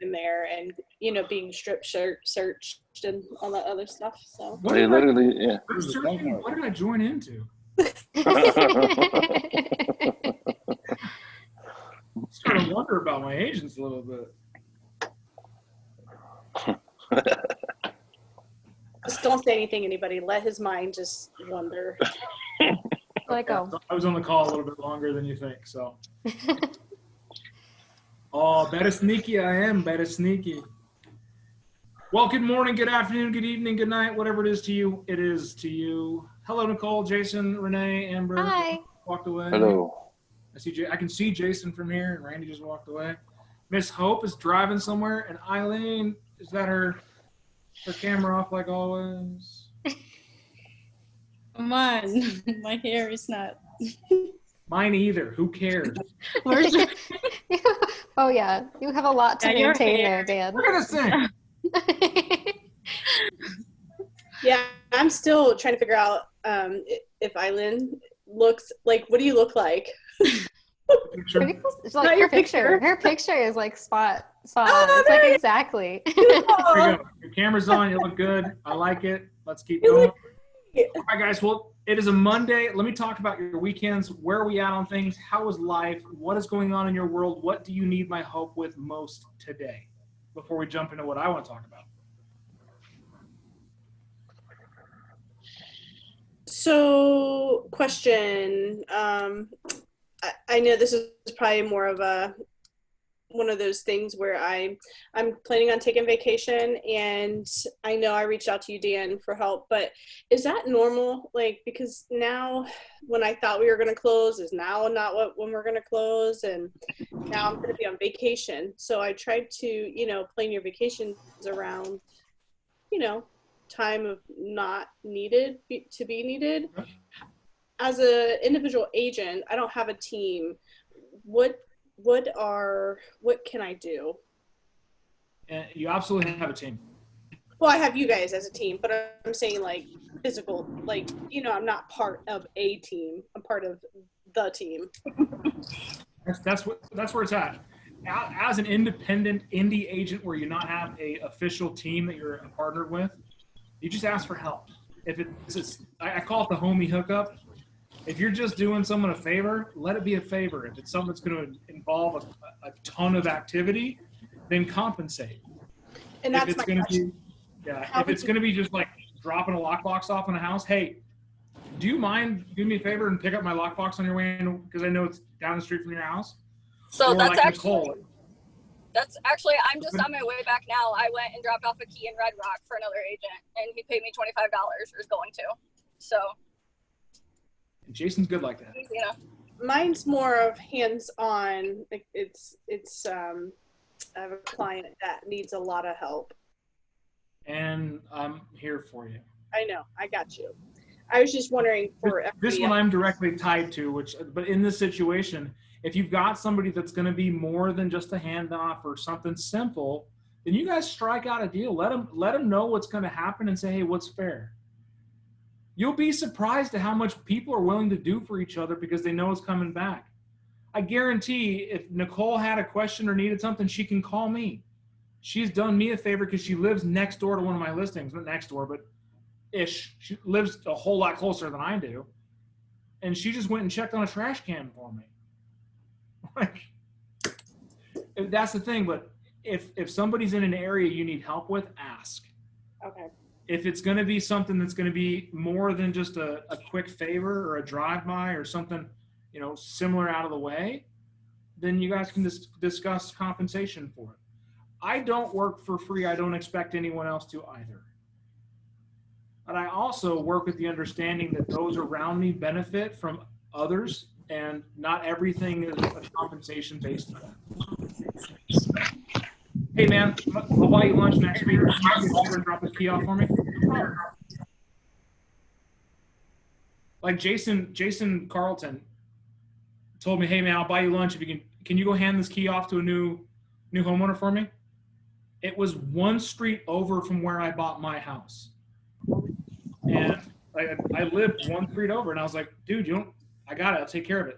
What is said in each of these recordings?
in there and, being strip searched and all that other stuff. So what did I join into? Starting to wonder about my agents a little bit. Just don't say anything, anybody. Let his mind just wonder. Let go. I was on the call a little bit longer than you think, so. Oh, better sneaky I am, better sneaky. Well, good morning, good afternoon, good evening, good night, whatever it is to you, it is to you. Hello, Nicole, Jason, Renee, Amber. Hi. Walked away. Hello. I can see Jason from here, and Randy just walked away. Miss Hope is driving somewhere, and Eileen, is that her camera off like always? Come on, my hair is not. Mine either. Who cares? Oh yeah, you have a lot to maintain there, Dan. We're gonna sing. Yeah, I'm still trying to figure out if Eileen looks like. What do you look like? It's like her picture. Her picture is like spot on. Oh, it's like exactly. There you go. Your camera's on. You look good. I like it. Let's keep going. All right, guys. Well, it is a Monday. Let me talk about your weekends. Where are we at on things? How is life? What is going on in your world? What do you need my help with most today? Before we jump into what I want to talk about. So, question. I know this is probably more of one of those things where I'm planning on taking vacation, and I know I reached out to you, Dan, for help, but is that normal? Like, because now when I thought we were going to close is now not when we're going to close, and now I'm going to be on vacation. So I tried to, plan your vacations around, time of not needed to be needed. As an individual agent, I don't have a team. What can I do? You absolutely have a team. Well, I have you guys as a team, but I'm saying like physical, like, I'm not part of a team. I'm part of the team. That's where it's at. As an independent indie agent where you not have a official team that you're partnered with, you just ask for help. If I call it the homie hookup. If you're just doing someone a favor, let it be a favor. If it's something that's going to involve a ton of activity, then compensate. And that's my question. If it's going to be just like dropping a lockbox off in a house, hey, do you mind doing me a favor and pick up my lockbox on your way in, because I know it's down the street from your house? So or that's like actually, I'm just on my way back now. I went and dropped off a key in Red Rock for another agent, and he paid me $25, or is going to. So. Jason's good like that. Yeah. Mine's more of hands-on. Like it's I have a client that needs a lot of help. And I'm here for you. I know. I got you. I was just wondering for this one I'm directly tied to, but in this situation, if you've got somebody that's going to be more than just a handoff or something simple, then you guys strike out a deal. Let them know what's going to happen and say, hey, what's fair? You'll be surprised at how much people are willing to do for each other because they know it's coming back. I guarantee if Nicole had a question or needed something, she can call me. She's done me a favor because she lives next door to one of my listings. Not next door, but ish. She lives a whole lot closer than I do. And she just went and checked on a trash can for me. Like, that's the thing. But if somebody's in an area you need help with, ask. Okay. If it's going to be something that's going to be more than just a quick favor or a drive-by or something, similar out of the way, then you guys can discuss compensation for it. I don't work for free. I don't expect anyone else to either. But I also work with the understanding that those around me benefit from others, and not everything is a compensation based on that. Hey man, I'll buy you lunch next week. And drop this key off for me. Like Jason Carlton told me, hey man, I'll buy you lunch if you can you go hand this key off to a new homeowner for me? It was one street over from where I bought my house. And I lived one street over, and I was like, dude, I got it. I'll take care of it.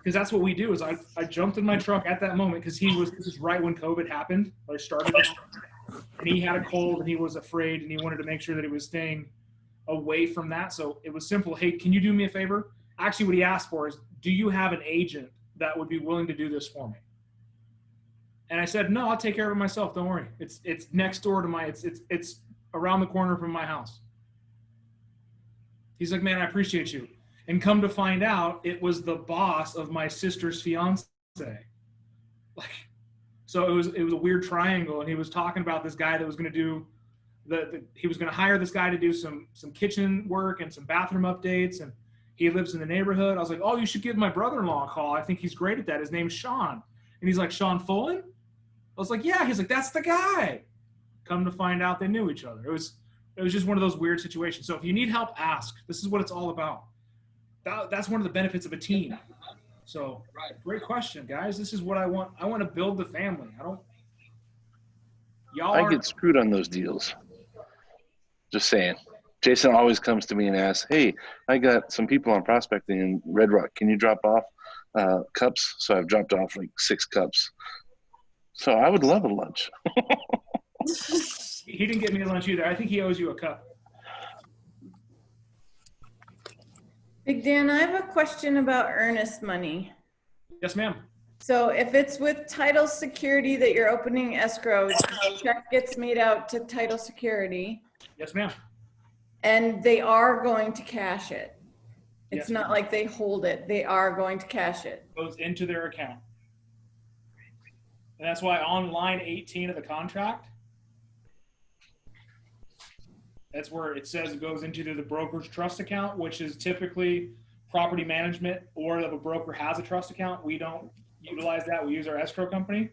because that's what we do. Is I jumped in my truck at that moment because this is right when COVID happened. I started, and he had a cold and he was afraid and he wanted to make sure that he was staying away from that. So it was simple. Hey, can you do me a favor? Actually, what he asked for is, do you have an agent that would be willing to do this for me? And I said, no, I'll take care of it myself. Don't worry. It's next door to it's around the corner from my house. He's like, man, I appreciate you. And come to find out, it was the boss of my sister's fiance. Like, so it was a weird triangle. And he was talking about this guy that was going to do he was going to hire this guy to do some kitchen work and some bathroom updates. And he lives in the neighborhood. I was like, oh, you should give my brother-in-law a call. I think he's great at that. His name's Sean. And he's like, Sean Fullen? I was like, yeah. He's like, that's the guy. Come to find out, they knew each other. It was just one of those weird situations. So if you need help, ask. This is what it's all about. That's one of the benefits of a team. So great question, guys. This is what I want. I want to build the family. I get screwed on those deals. Just saying. Jason always comes to me and asks, hey, I got some people on prospecting in Red Rock. Can you drop off cups? So I've dropped off like 6 cups. So I would love a lunch. He didn't get me a lunch either. I think he owes you a cup. Big Dan, I have a question about earnest money. Yes, ma'am. So if it's with title security that you're opening escrow, the check gets made out to title security. Yes, ma'am. And they are going to cash it. It's Yes, not ma'am. like they hold it. They are going to cash it. Goes into their account. And that's why on line 18 of the contract, that's where it says it goes into the broker's trust account, which is typically property management, or if a broker has a trust account, we don't utilize that. We use our escrow company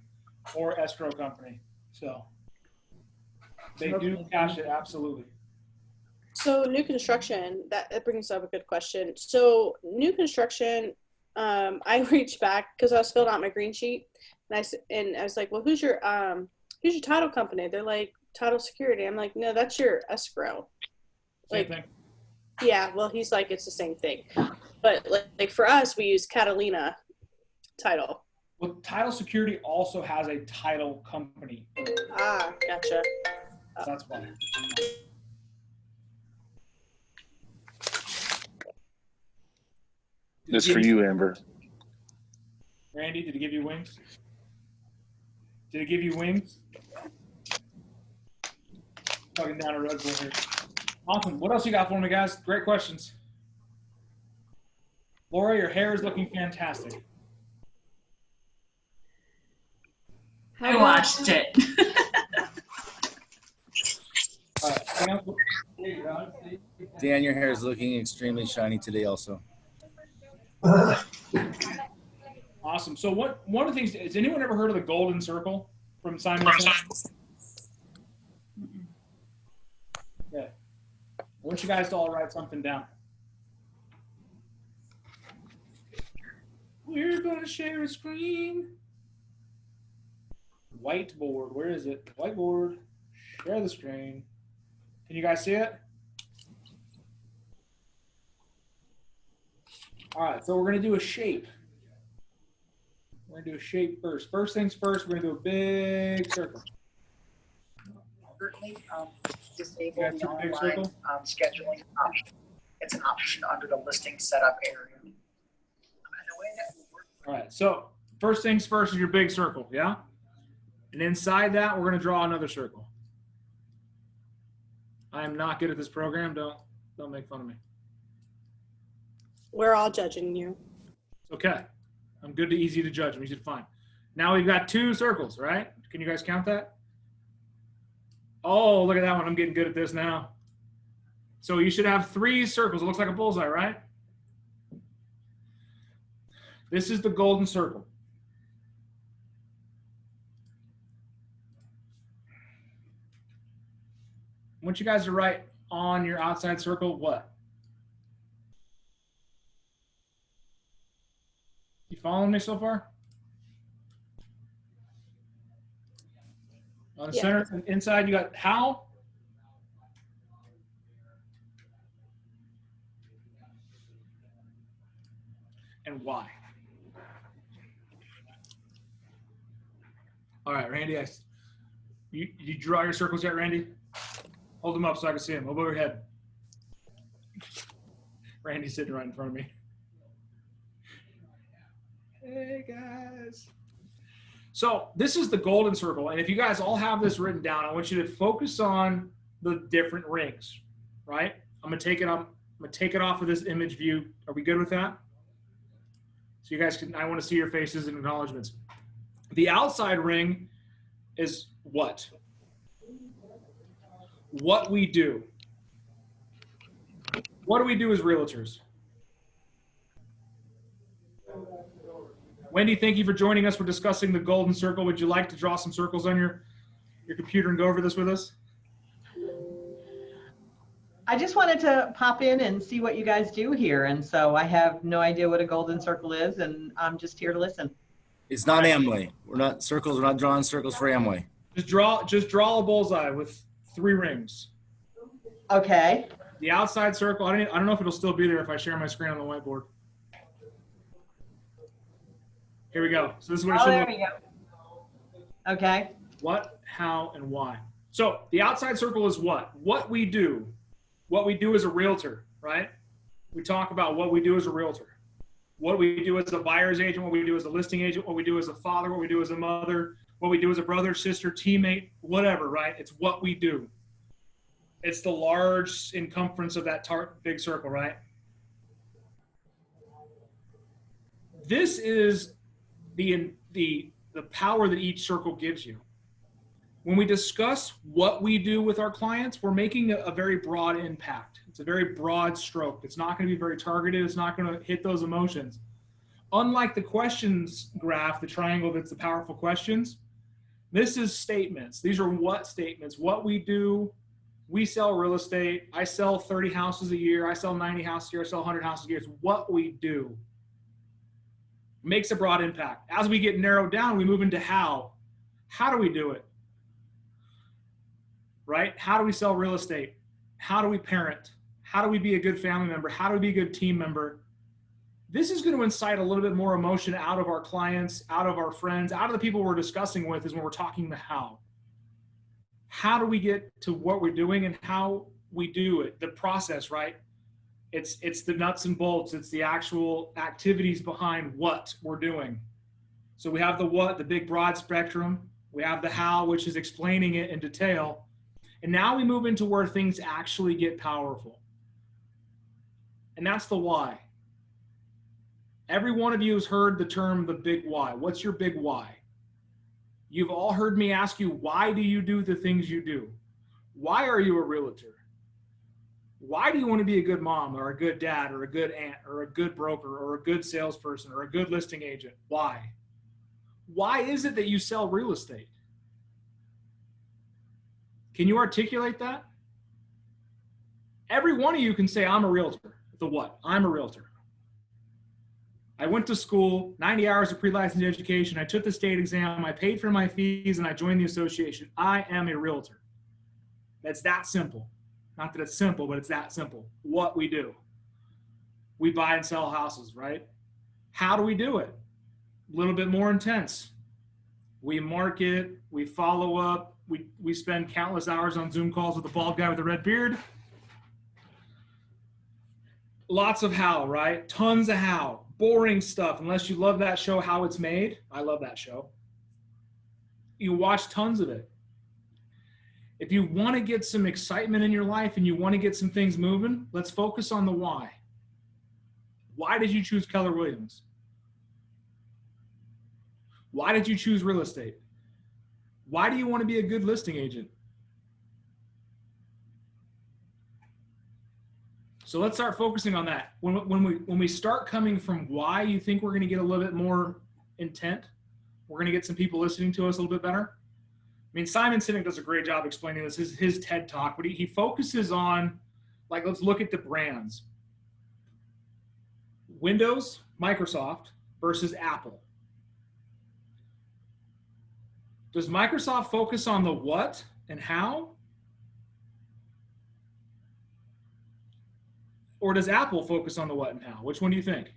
or escrow company. So they do cash it, absolutely. So new construction, that brings up a good question. So new construction, I reached back because I was filling out my green sheet, and I was like, well, who's your title company? They're like, title security. I'm like, no, that's your escrow. Same thing. Yeah, well, he's like, it's the same thing. But like for us, we use Catalina title. Well, title security also has a title company. Ah, gotcha. That's why. This for you, Amber. Randy, did he give you wings? Did he give you wings? Talking down a Red Bull here. Awesome. What else you got for me, guys? Great questions. Laura, your hair is looking fantastic. I watched it. All right. Dan, your hair is looking extremely shiny today also. Awesome. So one of the things, has anyone ever heard of the Golden Circle from Simon Sinek? Yeah. I want you guys to all write something down. We're going to share a screen. Whiteboard. Where is it? Whiteboard. Share the screen. Can you guys see it? All right, so we're going to do a shape. We're going to do a shape first. First things first, we're going to do a big circle. Currently, You disable guys the do a big online circle? scheduling option. It's an option under the listing setup area. And the way that will work. All right, so first things first is your big circle, yeah? And inside that, we're going to draw another circle. I am not good at this program. Don't make fun of me. We're all judging you. Okay. I'm good to easy to judge. I'm easy to find. Now we've got 2 circles, right? Can you guys count that? Oh, look at that one. I'm getting good at this now. So you should have 3 circles. It looks like a bullseye, right? This is the golden circle. I want you guys to write on your outside circle what? You following me so far? On the center and inside, you got how? And why? All right, Randy, you draw your circles yet, Randy? Hold them up so I can see them. Over your head. Randy's sitting right in front of me. Hey, guys. So this is the golden circle. And if you guys all have this written down, I want you to focus on the different rings, right? I'm going to take it off of this image view. Are we good with that? So you guys can, I want to see your faces and acknowledgements. The outside ring is what? What we do. What do we do as realtors? Wendy, thank you for joining us. We're discussing the golden circle. Would you like to draw some circles on your computer and go over this with us? I just wanted to pop in and see what you guys do here. And so I have no idea what a golden circle is, and I'm just here to listen. It's not Amway. We're not drawing circles for Amway. Just draw a bullseye with 3 rings. Okay. The outside circle, I don't know if it'll still be there if I share my screen on the whiteboard. Here we go. So this is what it should there look we go. Okay. What, how, and why. So the outside circle is what? What we do. What we do as a realtor, right? We talk about what we do as a realtor. What we do as a buyer's agent, what we do as a listing agent, what we do as a father, what we do as a mother, what we do as a brother, sister, teammate, whatever, right? It's what we do. It's the large circumference of that big circle, right? This is the power that each circle gives you. When we discuss what we do with our clients, we're making a very broad impact. It's a very broad stroke. It's not going to be very targeted. It's not going to hit those emotions. Unlike the questions graph, the triangle that's the powerful questions, this is statements. These are what statements. What we do. We sell real estate. I sell 30 houses a year. I sell 90 houses a year. I sell 100 houses a year. It's what we do. Makes a broad impact. As we get narrowed down, we move into how. How do we do it? Right? How do we sell real estate? How do we parent? How do we be a good family member? How do we be a good team member? This is going to incite a little bit more emotion out of our clients, out of our friends, out of the people we're discussing with, is when we're talking the how. How do we get to what we're doing and how we do it? The process, right? It's the nuts and bolts. It's the actual activities behind what we're doing. So we have the what, the big broad spectrum. We have the how, which is explaining it in detail. And now we move into where things actually get powerful. And that's the why. Every one of you has heard the term the big why. What's your big why? You've all heard me ask you, why do you do the things you do? Why are you a realtor? Why do you want to be a good mom or a good dad or a good aunt or a good broker or a good salesperson or a good listing agent? Why? Why is it that you sell real estate? Can you articulate that? Every one of you can say, I'm a realtor. The what? I'm a realtor. I went to school, 90 hours of pre-licensed education. I took the state exam. I paid for my fees and I joined the association. I am a realtor. That's that simple. Not that it's simple, but it's that simple. What we do. We buy and sell houses, right? How do we do it? A little bit more intense. We market, we follow up, we spend countless hours on Zoom calls with the bald guy with the red beard. Lots of how, right? Tons of how. Boring stuff, unless you love that show, How It's Made. I love that show. You watch tons of it. If you want to get some excitement in your life and you want to get some things moving, let's focus on the why. Why did you choose Keller Williams? Why did you choose real estate? Why do you want to be a good listing agent? So let's start focusing on that. When we start coming from why, you think we're going to get a little bit more intent. We're going to get some people listening to us a little bit better. I mean, Simon Sinek does a great job explaining this. His TED Talk, but he focuses on, like, let's look at the brands. Windows, Microsoft versus Apple. Does Microsoft focus on the what and how? Or does Apple focus on the what and how? Which one do you think?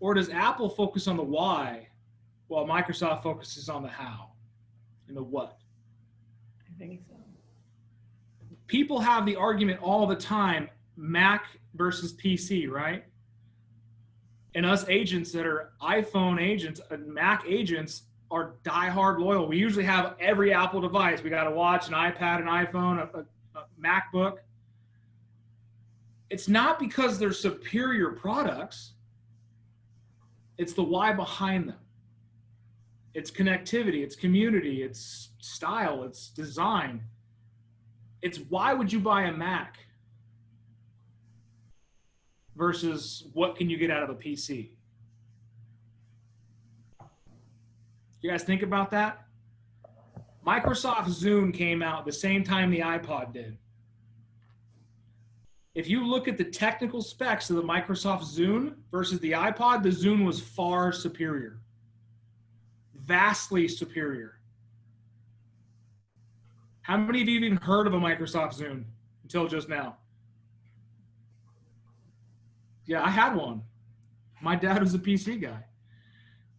Or does Apple focus on the why while Microsoft focuses on the how and the what? I think so. People have the argument all the time, Mac versus PC, right? And us agents that are iPhone agents, Mac agents, are diehard loyal. We usually have every Apple device. We got a watch, an iPad, an iPhone, a MacBook. It's not because they're superior products. It's the why behind them. It's connectivity, it's community, it's style, it's design. It's why would you buy a Mac versus what can you get out of a PC? You guys think about that? Microsoft Zune came out the same time the iPod did. If you look at the technical specs of the Microsoft Zune versus the iPod, the Zune was far superior. Vastly superior. How many of you have even heard of a Microsoft Zune until just now? Yeah, I had one. My dad was a PC guy.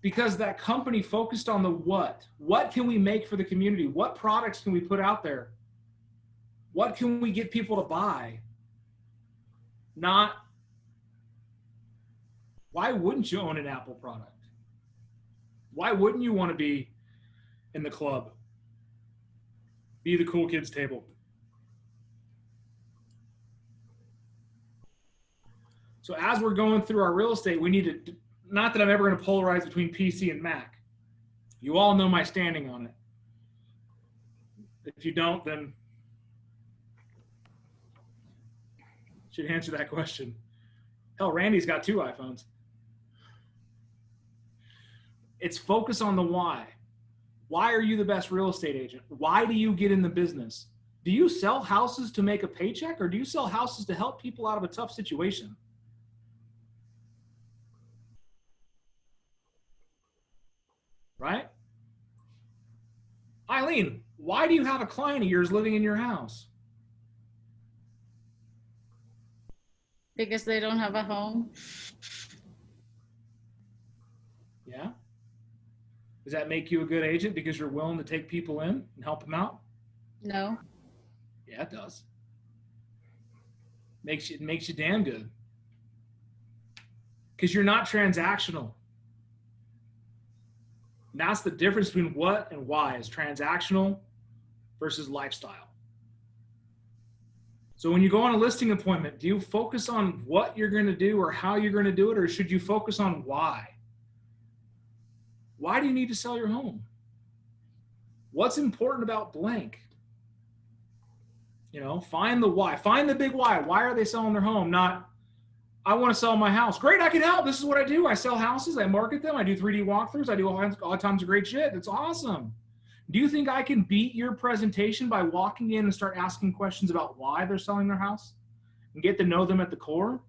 Because that company focused on the what. What can we make for the community? What products can we put out there? What can we get people to buy? Not, why wouldn't you own an Apple product? Why wouldn't you want to be in the club? Be the cool kids table. So as we're going through our real estate, we need to, not that I'm ever going to polarize between PC and Mac. You all know my standing on it. If you don't, then should answer that question. Hell, Randy's got 2 iPhones. It's focus on the why. Why are you the best real estate agent? Why do you get in the business? Do you sell houses to make a paycheck, or do you sell houses to help people out of a tough situation? Right? Eileen, why do you have a client of yours living in your house? Because they don't have a home. Yeah. Does that make you a good agent because you're willing to take people in and help them out? No. Yeah, it does. It makes you damn good. Because you're not transactional. And that's the difference between what and why is transactional versus lifestyle. So when you go on a listing appointment, do you focus on what you're going to do or how you're going to do it, or should you focus on why? Why do you need to sell your home? What's important about blank? You know, find the why. Find the big why. Why are they selling their home? Not, I want to sell my house. Great, I can help. This is what I do. I sell houses. I market them. I do 3D walkthroughs. I do all kinds of great shit. It's awesome. Do you think I can beat your presentation by walking in and start asking questions about why they're selling their house and get to know them at the core?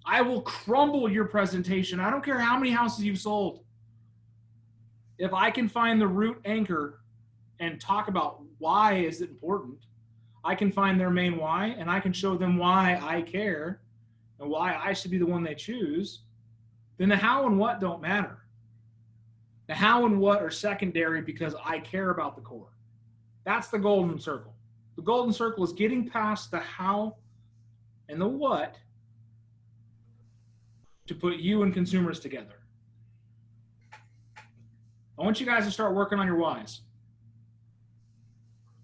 I will crumble your presentation. I don't care how many houses you've sold. If I can find the root anchor and talk about why is it important, I can find their main why, and I can show them why I care and why I should be the one they choose, then the how and what don't matter. The how and what are secondary because I care about the core. That's the golden circle. The golden circle is getting past the how and the what to put you and consumers together. I want you guys to start working on your whys.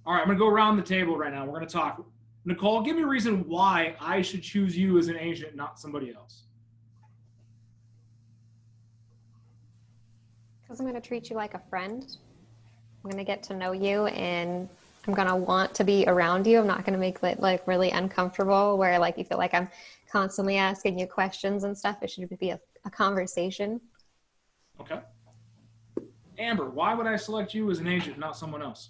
All right, I'm going to go around the table right now. We're going to talk. Nicole, give me a reason why I should choose you as an agent, not somebody else. Because I'm going to treat you like a friend. I'm going to get to know you, and I'm going to want to be around you. I'm not going to make it like really uncomfortable where like you feel like I'm constantly asking you questions and stuff. It should be a conversation. Okay. Amber, why would I select you as an agent, not someone else?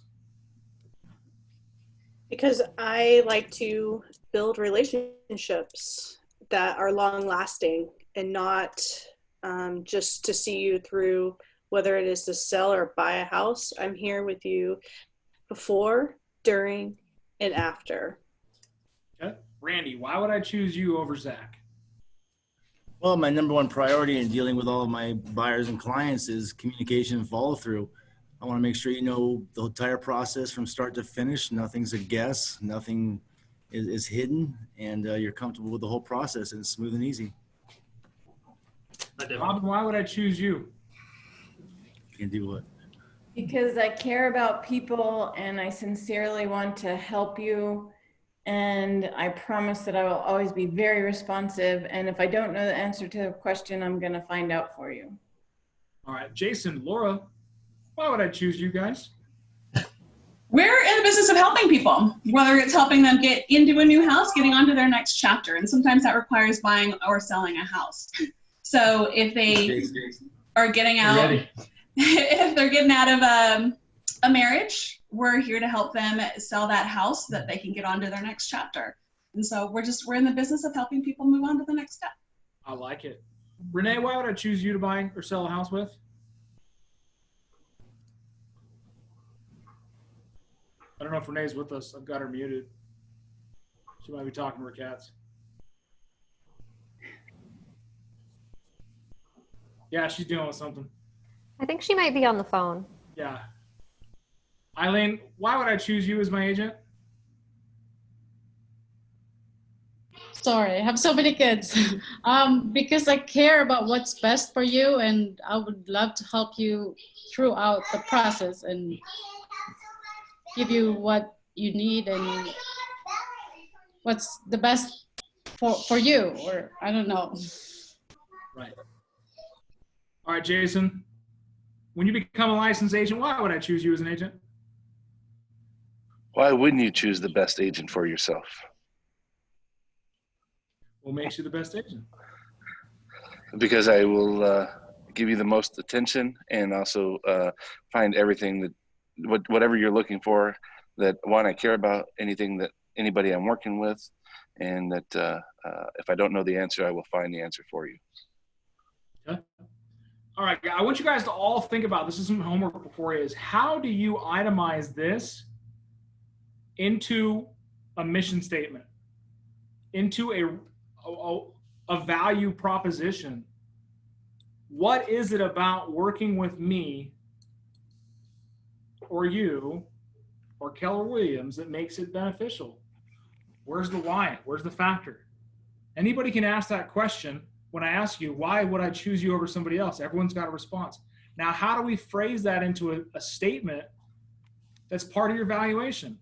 Because I like to build relationships that are long lasting and not just to see you through, whether it is to sell or buy a house. I'm here with you before, during, and after. Okay. Randy, why would I choose you over Zach? Well, my number one priority in dealing with all of my buyers and clients is communication and follow through. I want to make sure you know the entire process from start to finish. Nothing's a guess. Nothing is hidden, and you're comfortable with the whole process, and it's smooth and easy. Robin, why would I choose you? Can do what? Because I care about people and I sincerely want to help you. And I promise that I will always be very responsive. And if I don't know the answer to a question, I'm going to find out for you. All right, Jason, Laura, why would I choose you guys? We're in the business of helping people, whether it's helping them get into a new house, getting onto their next chapter. And sometimes that requires buying or selling a house. So if they are getting out, if they're getting out of a marriage, we're here to help them sell that house so that they can get on to their next chapter. And so we're in the business of helping people move on to the next step. I like it. Renee, why would I choose you to buy or sell a house with? I don't know if Renee's with us. I've got her muted. She might be talking to her cats. Yeah, she's dealing with something. I think she might be on the phone. Yeah. Eileen, why would I choose you as my agent? Sorry, I have so many kids. Because I care about what's best for you, and I would love to help you throughout the process and give you what you need and what's the best for you, or I don't know. Right. All right, Jason, when you become a licensed agent, why would I choose you as an agent? Why wouldn't you choose the best agent for yourself? What makes you the best agent? Because I will give you the most attention and also find everything that, whatever you're looking for, that one, I care about anything that anybody I'm working with, and that if I don't know the answer, I will find the answer for you. Okay. All right, I want you guys to all think about this. Is some homework before you. Is how do you itemize this into a mission statement, into a value proposition? What is it about working with me or you or Keller Williams that makes it beneficial? Where's the why? Where's the factor? Anybody can ask that question. When I ask you, why would I choose you over somebody else? Everyone's got a response. Now, how do we phrase that into a statement that's part of your valuation?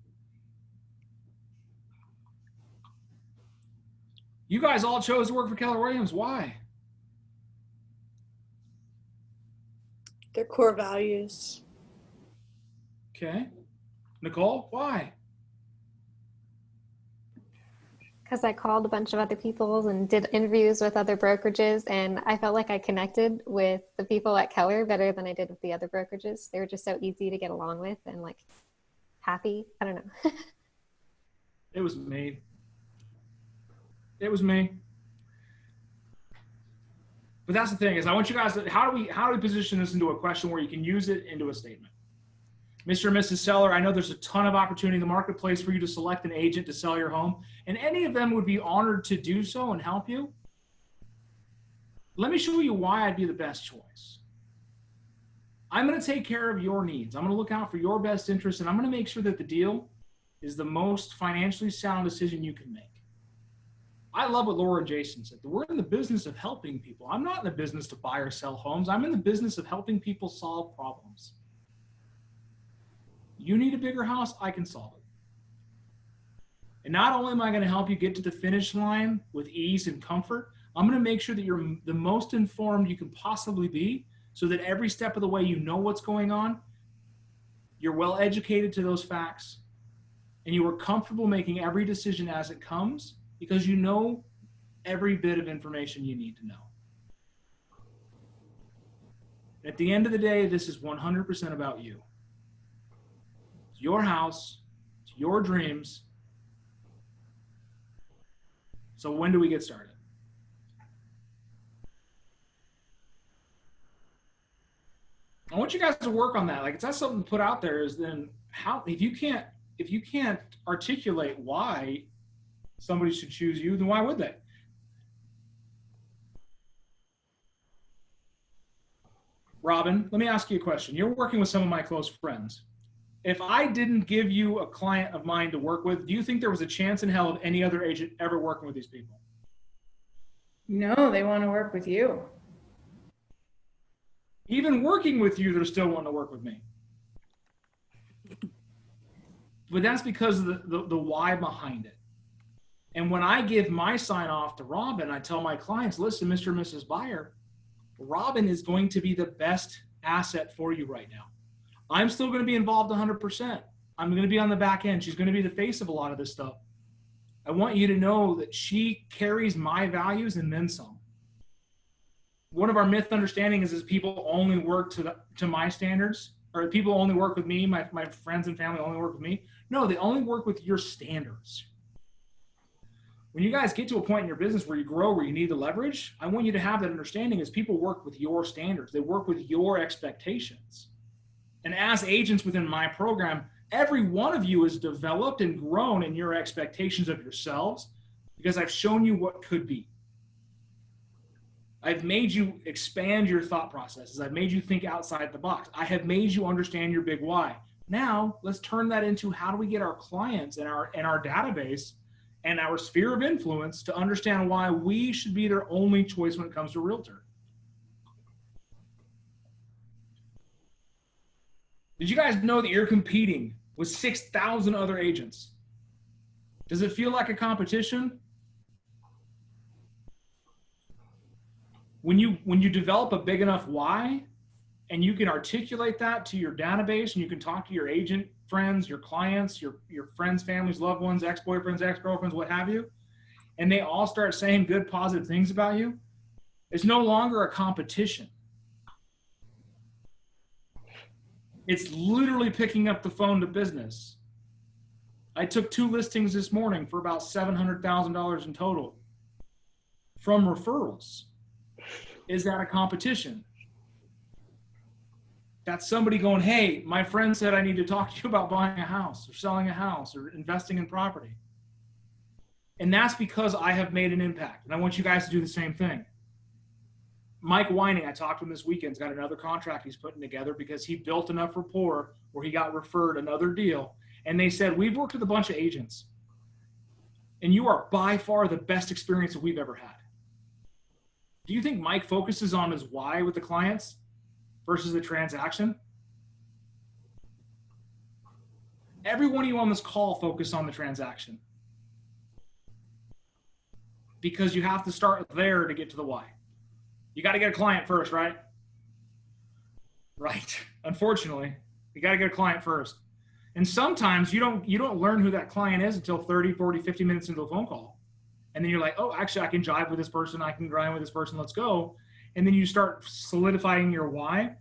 You guys all chose to work for Keller Williams. Why? Their core values. Okay. Nicole, why? Because I called a bunch of other people and did interviews with other brokerages, and I felt like I connected with the people at Keller better than I did with the other brokerages. They were just so easy to get along with and like happy. I don't know. It was me. It was me. But that's the thing, is I want you guys to, how do we position this into a question where you can use it into a statement? Mr. and Mrs. Seller, I know there's a ton of opportunity in the marketplace for you to select an agent to sell your home, and any of them would be honored to do so and help you. Let me show you why I'd be the best choice. I'm going to take care of your needs. I'm going to look out for your best interests, and I'm going to make sure that the deal is the most financially sound decision you can make. I love what Laura and Jason said. We're in the business of helping people. I'm not in the business to buy or sell homes. I'm in the business of helping people solve problems. You need a bigger house, I can solve it. And not only am I going to help you get to the finish line with ease and comfort, I'm going to make sure that you're the most informed you can possibly be, so that every step of the way you know what's going on, you're well educated to those facts, and you are comfortable making every decision as it comes, because you know every bit of information you need to know. At the end of the day, this is 100% about you. It's your house, it's your dreams. So when do we get started? I want you guys to work on that. Like, it's not something to put out there. Is then how, if you can't articulate why somebody should choose you, then why would they? Robin, let me ask you a question. You're working with some of my close friends. If I didn't give you a client of mine to work with, do you think there was a chance in hell of any other agent ever working with these people? No, they want to work with you. Even working with you, they're still wanting to work with me. But that's because of the why behind it. And when I give my sign off to Robin, I tell my clients, listen, Mr. and Mrs. Buyer, Robin is going to be the best asset for you right now. I'm still going to be involved 100%. I'm going to be on the back end. She's going to be the face of a lot of this stuff. I want you to know that she carries my values and then some. One of our myth understandings is people only work to my standards, or people only work with me, my friends and family only work with me. No, they only work with your standards. When you guys get to a point in your business where you grow, where you need the leverage, I want you to have that understanding is people work with your standards. They work with your expectations. And as agents within my program, every one of you is developed and grown in your expectations of yourselves because I've shown you what could be. I've made you expand your thought processes. I've made you think outside the box. I have made you understand your big why. Now, let's turn that into how do we get our clients and our database and our sphere of influence to understand why we should be their only choice when it comes to a realtor. Did you guys know that you're competing with 6,000 other agents? Does it feel like a competition? When you develop a big enough why, and you can articulate that to your database, and you can talk to your agent friends, your clients, your friends, families, loved ones, ex-boyfriends, ex-girlfriends, what have you, and they all start saying good, positive things about you, it's no longer a competition. It's literally picking up the phone to business. I took 2 listings this morning for about $700,000 in total from referrals. Is that a competition? That's somebody going, hey, my friend said I need to talk to you about buying a house or selling a house or investing in property. And that's because I have made an impact. And I want you guys to do the same thing. Mike Whining, I talked to him this weekend, has got another contract he's putting together because he built enough rapport where he got referred another deal. And they said, we've worked with a bunch of agents, and you are by far the best experience that we've ever had. Do you think Mike focuses on his why with the clients versus the transaction? Every one of you on this call focus on the transaction because you have to start there to get to the why. You got to get a client first, right? Right. Unfortunately, you got to get a client first. And sometimes you don't learn who that client is until 30, 40, 50 minutes into a phone call. And then you're like, oh, actually, I can jive with this person. I can grind with this person. Let's go. And then you start solidifying your why.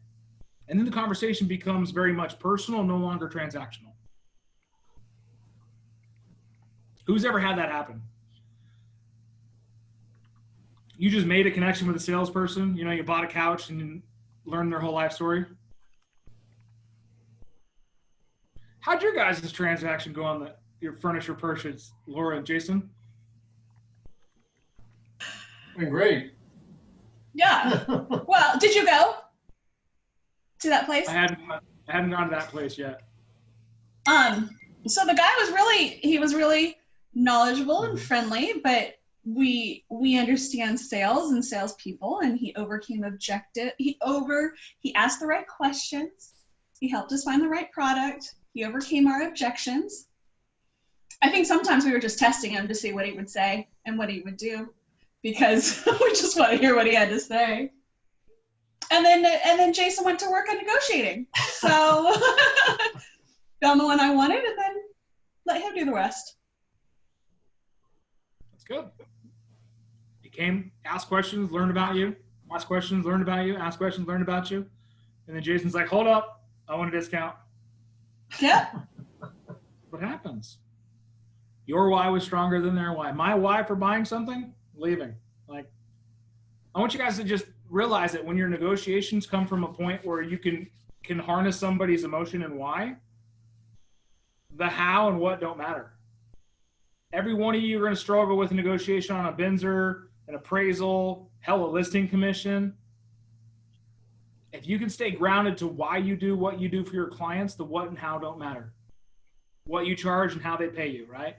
And then the conversation becomes very much personal, no longer transactional. Who's ever had that happen? You just made a connection with a salesperson. You know, you bought a couch and you learned their whole life story. How'd your guys' transaction go on your furniture purchase, Laura and Jason? Great. Yeah. Well, did you go to that place? I haven't gone to that place yet. So the guy was really knowledgeable and friendly, but we understand sales and salespeople, and he overcame he asked the right questions. He helped us find the right product. He overcame our objections. I think sometimes we were just testing him to see what he would say and what he would do, because we just want to hear what he had to say. And then Jason went to work on negotiating. So found the one I wanted and then let him do the rest. That's good. He came, asked questions, learned about you, asked questions, learned about you, asked questions, learned about you. And then Jason's like, hold up, I want a discount. Yeah. What happens? Your why was stronger than their why. My why for buying something, leaving. Like, I want you guys to just realize that when your negotiations come from a point where you can harness somebody's emotion and why, the how and what don't matter. Every one of you are going to struggle with a negotiation on a Benzer, an appraisal, hell, a listing commission. If you can stay grounded to why you do what you do for your clients, the what and how don't matter. What you charge and how they pay you, right?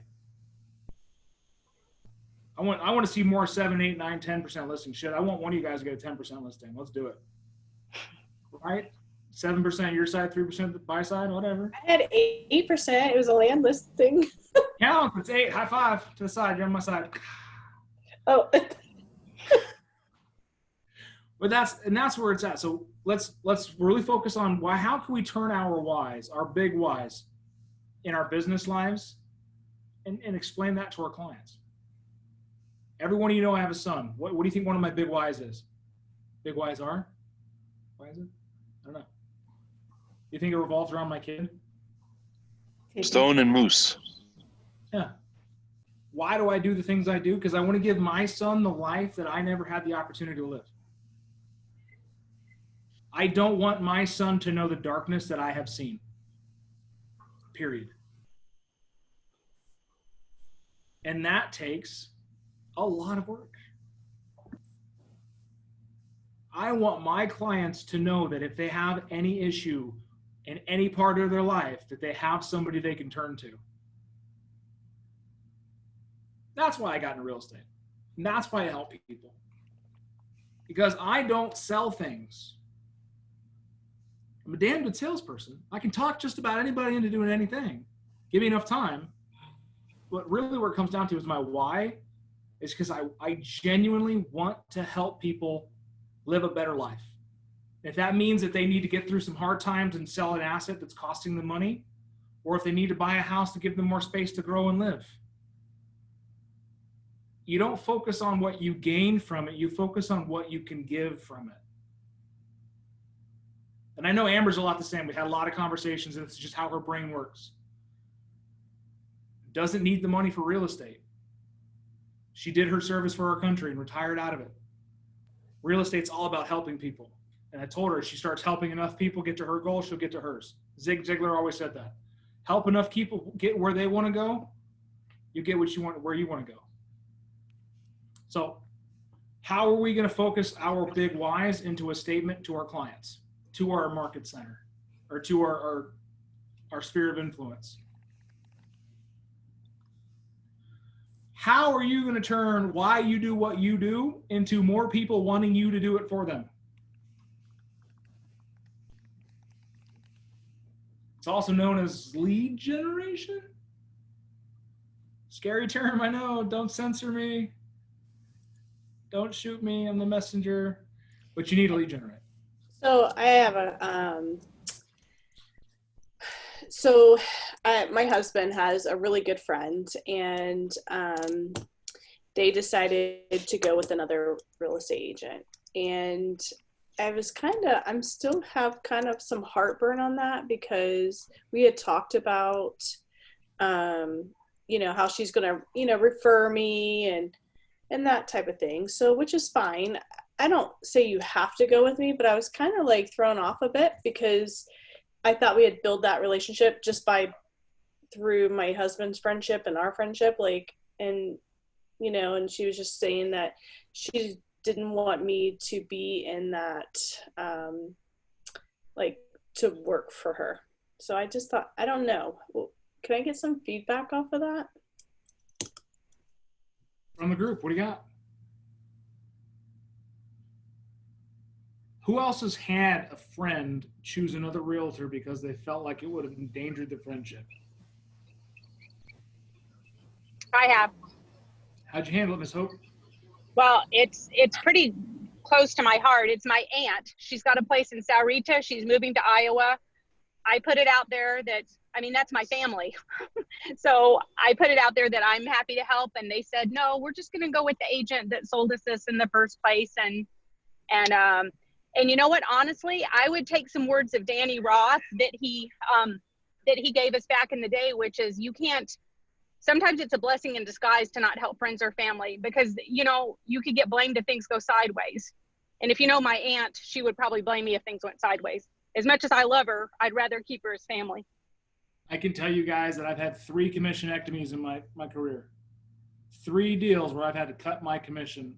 I want to see more 7, 8, 9, 10% listing. Shit, I want one of you guys to get a 10% listing. Let's do it. Right? 7% your side, 3% the buy side, whatever. I had 8%. It was a land listing. Count. It's 8. High five to the side. You're on my side. Oh. But that's where it's at. So let's really focus on how can we turn our whys, our big whys, in our business lives, and explain that to our clients. Everyone you know, I have a son. What do you think one of my big whys is? Big whys are? Why is it? I don't know. You think it revolves around my kid? Stone and moose. Yeah. Why do I do the things I do? Because I want to give my son the life that I never had the opportunity to live. I don't want my son to know the darkness that I have seen. Period. And that takes a lot of work. I want my clients to know that if they have any issue in any part of their life, that they have somebody they can turn to. That's why I got into real estate. And that's why I help people. Because I don't sell things. I'm a damn good salesperson. I can talk just about anybody into doing anything. Give me enough time. But really where it comes down to is my why is because I genuinely want to help people live a better life. If that means that they need to get through some hard times and sell an asset that's costing them money, or if they need to buy a house to give them more space to grow and live. You don't focus on what you gain from it. You focus on what you can give from it. And I know Amber's a lot the same. We had a lot of conversations, and it's just how her brain works. Doesn't need the money for real estate. She did her service for our country and retired out of it. Real estate's all about helping people. And I told her if she starts helping enough people get to her goal, she'll get to hers. Zig Ziglar always said that. Help enough people get where they want to go, you get what you want, where you want to go. So how are we going to focus our big whys into a statement to our clients, to our market center, or to our sphere of influence? How are you going to turn why you do what you do into more people wanting you to do it for them? It's also known as lead generation. Scary term, I know. Don't censor me. Don't shoot me. I'm the messenger. But you need to lead generate. So I have my husband has a really good friend, and they decided to go with another real estate agent. And I'm still have kind of some heartburn on that, because we had talked about, how she's going to, refer me and that type of thing. So, which is fine. I don't say you have to go with me, but I was kind of like thrown off a bit, because I thought we had built that relationship just through my husband's friendship and our friendship, and she was just saying that she didn't want me to be in that, to work for her. So I just thought, I don't know. Can I get some feedback off of that? From the group, what do you got? Who else has had a friend choose another realtor because they felt like it would have endangered the friendship? I have. How'd you handle it, Ms. Hope? Well, it's pretty close to my heart. It's my aunt. She's got a place in Saurita. She's moving to Iowa. I put it out there that's my family. So I put it out there that I'm happy to help. And they said, no, we're just going to go with the agent that sold us this in the first place. And you know what, honestly, I would take some words of Danny Roth that he gave us back in the day, which is sometimes it's a blessing in disguise to not help friends or family, because, you could get blamed if things go sideways. And if you know my aunt, she would probably blame me if things went sideways. As much as I love her, I'd rather keep her as family. I can tell you guys that I've had 3 commissionectomies in my career. 3 deals where I've had to cut my commission.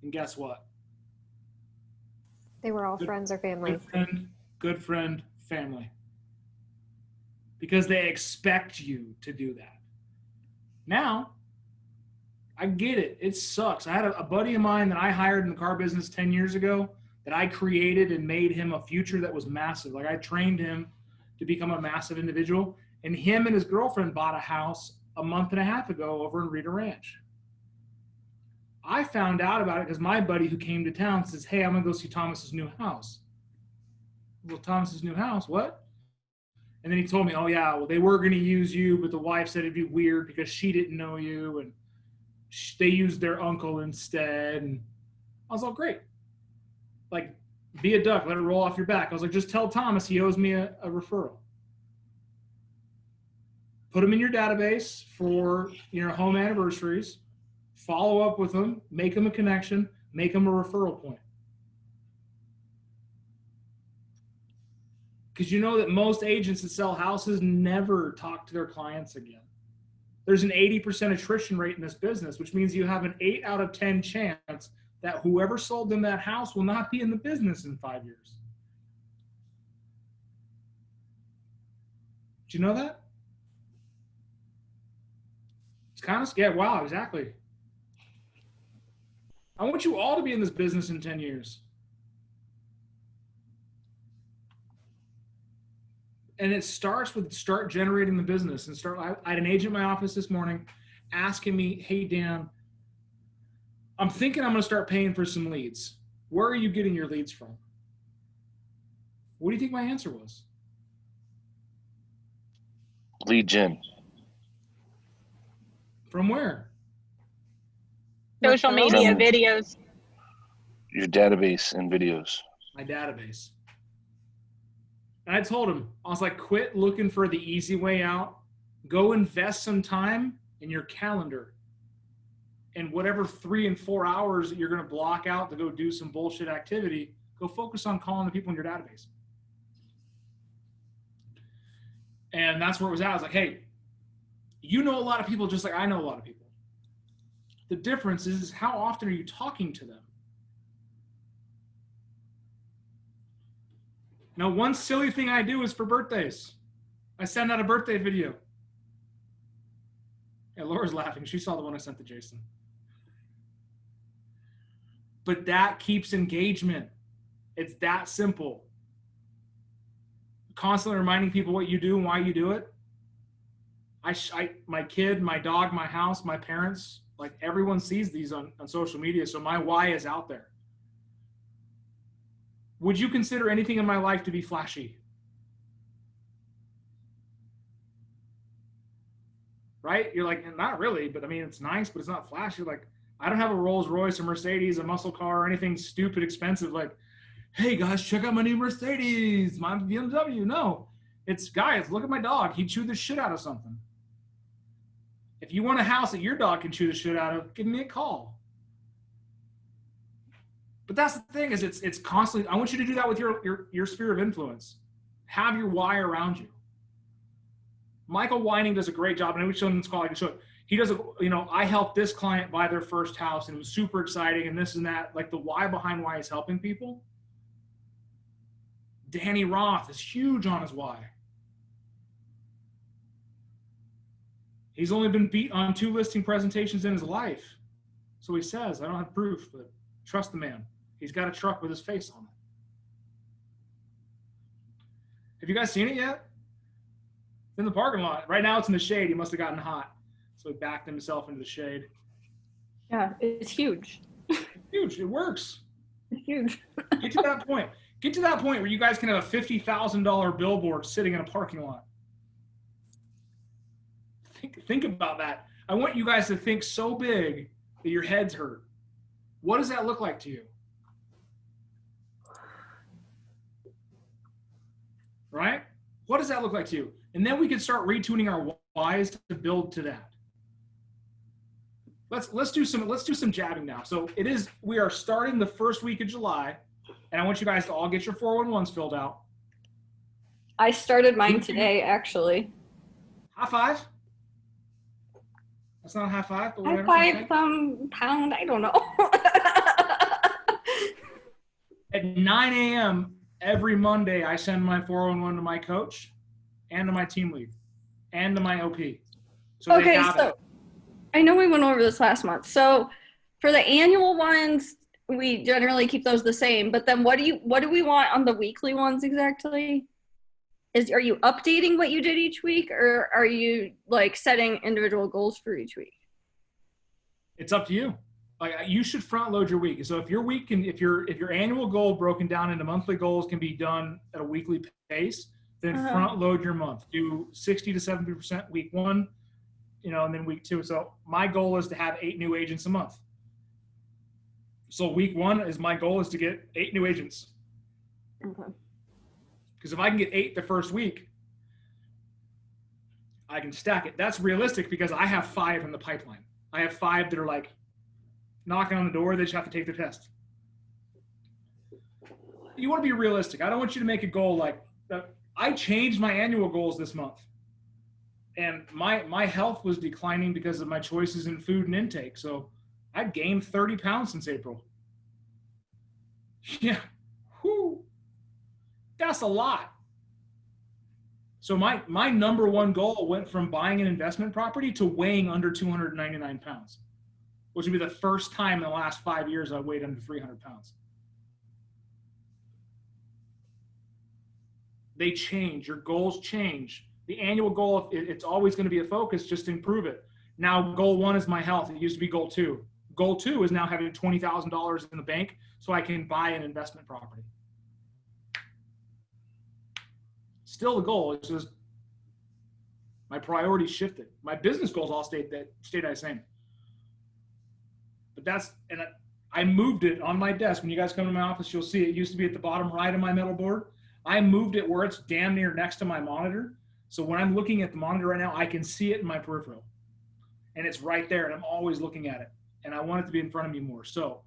And guess what? They were all friends or family. Good friend, family. Because they expect you to do that. Now, I get it. It sucks. I had a buddy of mine that I hired in the car business 10 years ago that I created and made him a future that was massive. Like, I trained him to become a massive individual. And him and his girlfriend bought a house a month and a half ago over in Rita Ranch. I found out about it because my buddy who came to town says, hey, I'm going to go see Thomas's new house. Well, Thomas's new house? What? And then he told me, oh, yeah, well, they were going to use you, but the wife said it'd be weird because she didn't know you, and they used their uncle instead. And I was all, great. Like, be a duck, let it roll off your back. I was like, just tell Thomas he owes me a referral. Put him in your database for your home anniversaries. Follow up with him, make him a connection, make him a referral point. Because you know that most agents that sell houses never talk to their clients again. There's an 80% attrition rate in this business, which means you have an 8 out of 10 chance that whoever sold them that house will not be in the business in 5 years. Did you know that? It's kind of scary. Wow, exactly. I want you all to be in this business in 10 years. And it starts with start generating the business and I had an agent in my office this morning asking me, hey, Dan, I'm thinking I'm going to start paying for some leads. Where are you getting your leads from? What do you think my answer was? Lead gen. From where? Social media, videos. Your database and videos. My database. And I told him, I was like, quit looking for the easy way out. Go invest some time in your calendar. And whatever 3 and 4 hours that you're going to block out to go do some bullshit activity, go focus on calling the people in your database. And that's where it was at. I was like, hey, you know a lot of people just like I know a lot of people. The difference is how often are you talking to them? Now, one silly thing I do is for birthdays. I send out a birthday video. Yeah, Laura's laughing. She saw the one I sent to Jason. But that keeps engagement. It's that simple. Constantly reminding people what you do and why you do it. My kid, my dog, my house, my parents, like everyone sees these on social media. So my why is out there. Would you consider anything in my life to be flashy? Right? You're like, not really, but I mean, it's nice, but it's not flashy. Like, I don't have a Rolls Royce, a Mercedes, a muscle car, or anything stupid expensive. Like, hey guys, check out my new Mercedes, my BMW. No, it's guys, look at my dog. He chewed the shit out of something. If you want a house that your dog can chew the shit out of, give me a call. But that's the thing is it's constantly, I want you to do that with your sphere of influence. Have your why around you. Michael Whining does a great job, and I wish on this call I can show it. He does, I helped this client buy their first house, and it was super exciting, and this and that. Like the why behind why he's helping people. Danny Roth is huge on his why. He's only been beat on 2 listing presentations in his life. So he says, I don't have proof, but trust the man. He's got a truck with his face on it. Have you guys seen it yet? It's in the parking lot. Right now it's in the shade. He must have gotten hot. So he backed himself into the shade. Yeah, it's huge. It's huge. It works. It's huge. Get to that point. Get to that point where you guys can have a $50,000 billboard sitting in a parking lot. Think about that. I want you guys to think so big that your heads hurt. What does that look like to you? Right? What does that look like to you? And then we can start retuning our whys to build to that. Let's do some jabbing now. So we are starting the first week of July, and I want you guys to all get your 411s filled out. I started mine today, actually. High five. That's not a high five, but whatever. High five, pound, I don't know. At 9 a.m. every Monday, I send my 401 to my coach and to my team lead and to my OP. So they Okay, have so it. I know we went over this last month. So for the annual ones, we generally keep those the same. But then what do we want on the weekly ones exactly? Are you updating what you did each week, or are you like setting individual goals for each week? It's up to you. Like, you should front load your week. So if your week can, if your annual goal broken down into monthly goals can be done at a weekly pace, then front load your month. Do 60 to 70% week one, and then week two. So my goal is to have 8 new agents a month. So week one is my goal is to get 8 new agents. Okay. Because if I can get 8 the first week, I can stack it. That's realistic because I have 5 in the pipeline. I have 5 that are like knocking on the door. They just have to take the test. You want to be realistic. I don't want you to make a goal like I changed my annual goals this month. And my health was declining because of my choices in food and intake. So I gained 30 pounds since April. Yeah. Whew. That's a lot. So my number one goal went from buying an investment property to weighing under 299 pounds, which would be the first time in the last 5 years I weighed under 300 pounds. They change. Your goals change. The annual goal, it's always going to be a focus, just to improve it. Now, goal 1 is my health. It used to be goal 2. Goal 2 is now having $20,000 in the bank so I can buy an investment property. Still the goal. It's just my priorities shifted. My business goals all stayed the same. But I moved it on my desk. When you guys come to my office, you'll see it used to be at the bottom right of my metal board. I moved it where it's damn near next to my monitor. So when I'm looking at the monitor right now, I can see it in my peripheral. And it's right there, and I'm always looking at it. And I want it to be in front of me more. So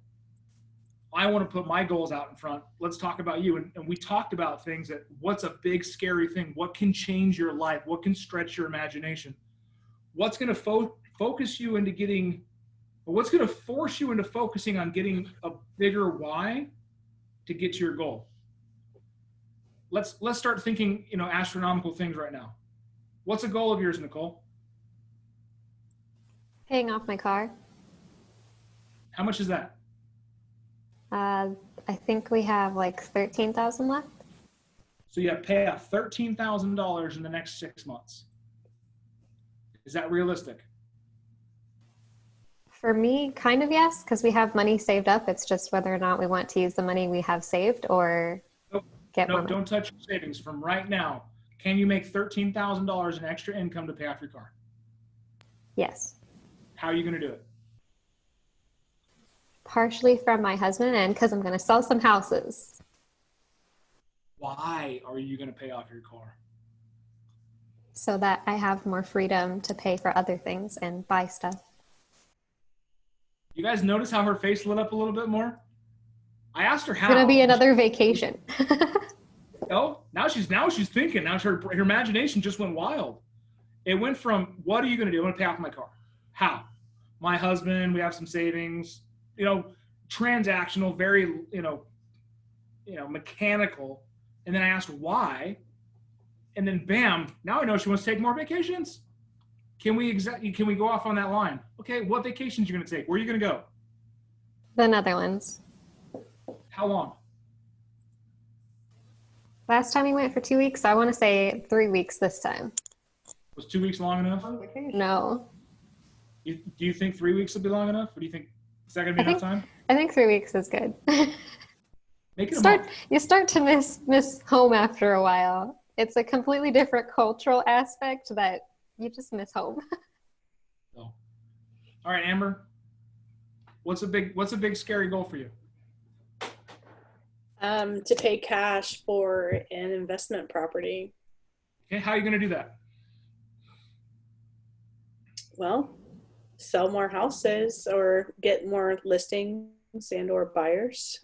I want to put my goals out in front. Let's talk about you. And we talked about things that what's a big, scary thing? What can change your life? What can stretch your imagination? What's going to focus you into getting, or what's going to force you into focusing on getting a bigger why to get to your goal? Let's start thinking, astronomical things right now. What's a goal of yours, Nicole? Paying off my car. How much is that? I think we have like 13,000 left. So you have to pay off $13,000 in the next 6 months. Is that realistic? For me, kind of yes, because we have money saved up. It's just whether or not we want to use the money we have saved or get more money. Don't touch your savings. From right now, can you make $13,000 in extra income to pay off your car? Yes. How are you going to do it? Partially from my husband and because I'm going to sell some houses. Why are you going to pay off your car? So that I have more freedom to pay for other things and buy stuff. You guys notice how her face lit up a little bit more? I asked her how. It's going to be another vacation. Oh, now she's thinking. Now her imagination just went wild. It went from, what are you going to do? I'm going to pay off my car. How? My husband, we have some savings, transactional, very, mechanical. And then I asked why. And then bam, now I know she wants to take more vacations. Can we go off on that line? Okay, what vacations are you going to take? Where are you going to go? The Netherlands. How long? Last time we went for 2 weeks. I want to say 3 weeks this time. Was 2 weeks long enough? No. Do you think 3 weeks will be long enough? Or do you think, is that going to be enough time? I think 3 weeks is good. Make it a month. You start to miss home after a while. It's a completely different cultural aspect that you just miss home. So, all right, Amber. What's a big scary goal for you? To pay cash for an investment property. Okay, how are you going to do that? Well, sell more houses or get more listings and or buyers.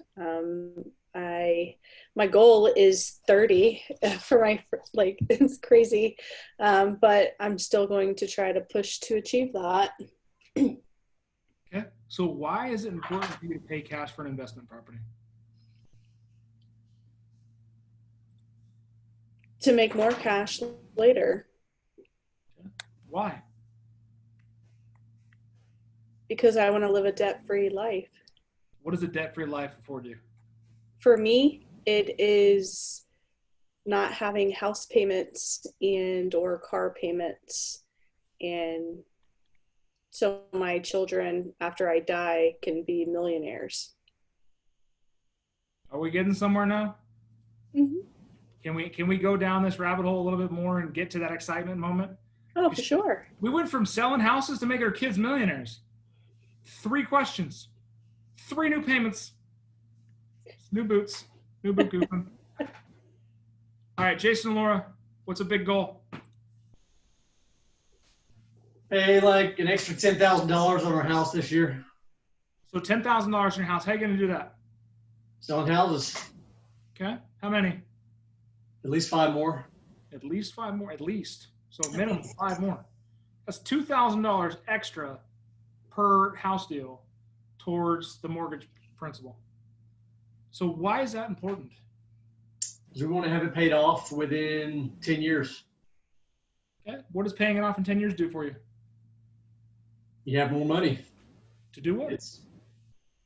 My goal is 30 for my, it's crazy. But I'm still going to try to push to achieve that. Okay. So why is it important for you to pay cash for an investment property? to make more cash later. Why? Because I want to live a debt-free life. What does a debt-free life afford you? For me, it is not having house payments and or car payments, and so my children after I die can be millionaires. Are we getting somewhere now? Mm-hmm. Can we go down this rabbit hole a little bit more and get to that excitement moment? Oh, for sure. We went from selling houses to making our kids millionaires. 3 questions, 3 new payments, new boots, new boot goofing. All right, Jason and Laura, what's a big goal? Pay like an extra $10,000 on our house this year. So $10,000 in your house. How are you going to do that? Selling houses. Okay. How many? At least 5 more. At least 5 more. At least. So minimum 5 more. That's $2,000 extra per house deal towards the mortgage principal. So why is that important? Because we want to have it paid off within 10 years. Okay. What does paying it off in 10 years do for you? You have more money. To do what? It's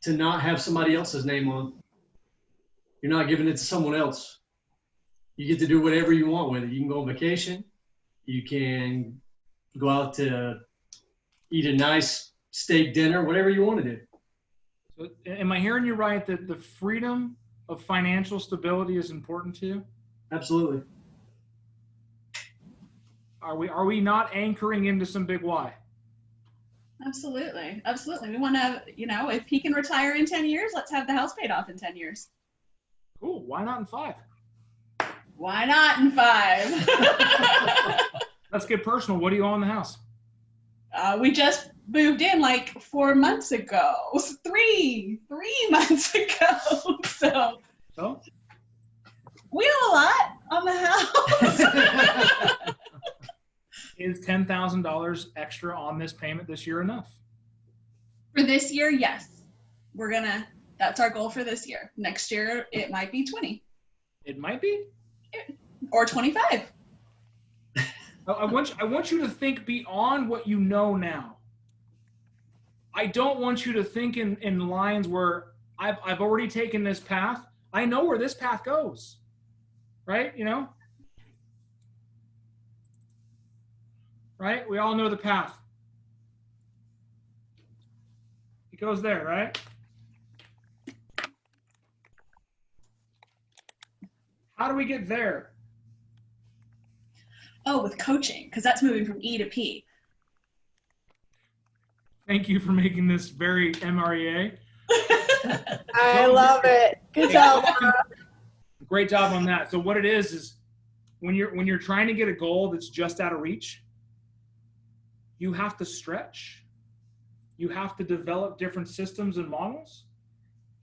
to not have somebody else's name on. You're not giving it to someone else. You get to do whatever you want with it. You can go on vacation. You can go out to eat a nice steak dinner, whatever you want to do. So am I hearing you right that the freedom of financial stability is important to you? Absolutely. Are we not anchoring into some big why? Absolutely. Absolutely. We want to, if he can retire in 10 years, let's have the house paid off in 10 years. Cool. Why not in 5? Why not in 5? Let's get personal. What do you owe on the house? We just moved in like 4 months ago. 3 months ago. So we owe a lot on the house. Is $10,000 extra on this payment this year enough? For this year, yes. That's our goal for this year. Next year, it might be 20. It might be? Or 25. I want you to think beyond what you know now. I don't want you to think in lines where I've already taken this path. I know where this path goes, right? Right? We all know the path. It goes there, right? How do we get there? Oh, with coaching, because that's moving from E to P. Thank you for making this very MREA. I love it. Good job, Laura. Great job on that. So what it is when you're trying to get a goal that's just out of reach, you have to stretch. You have to develop different systems and models,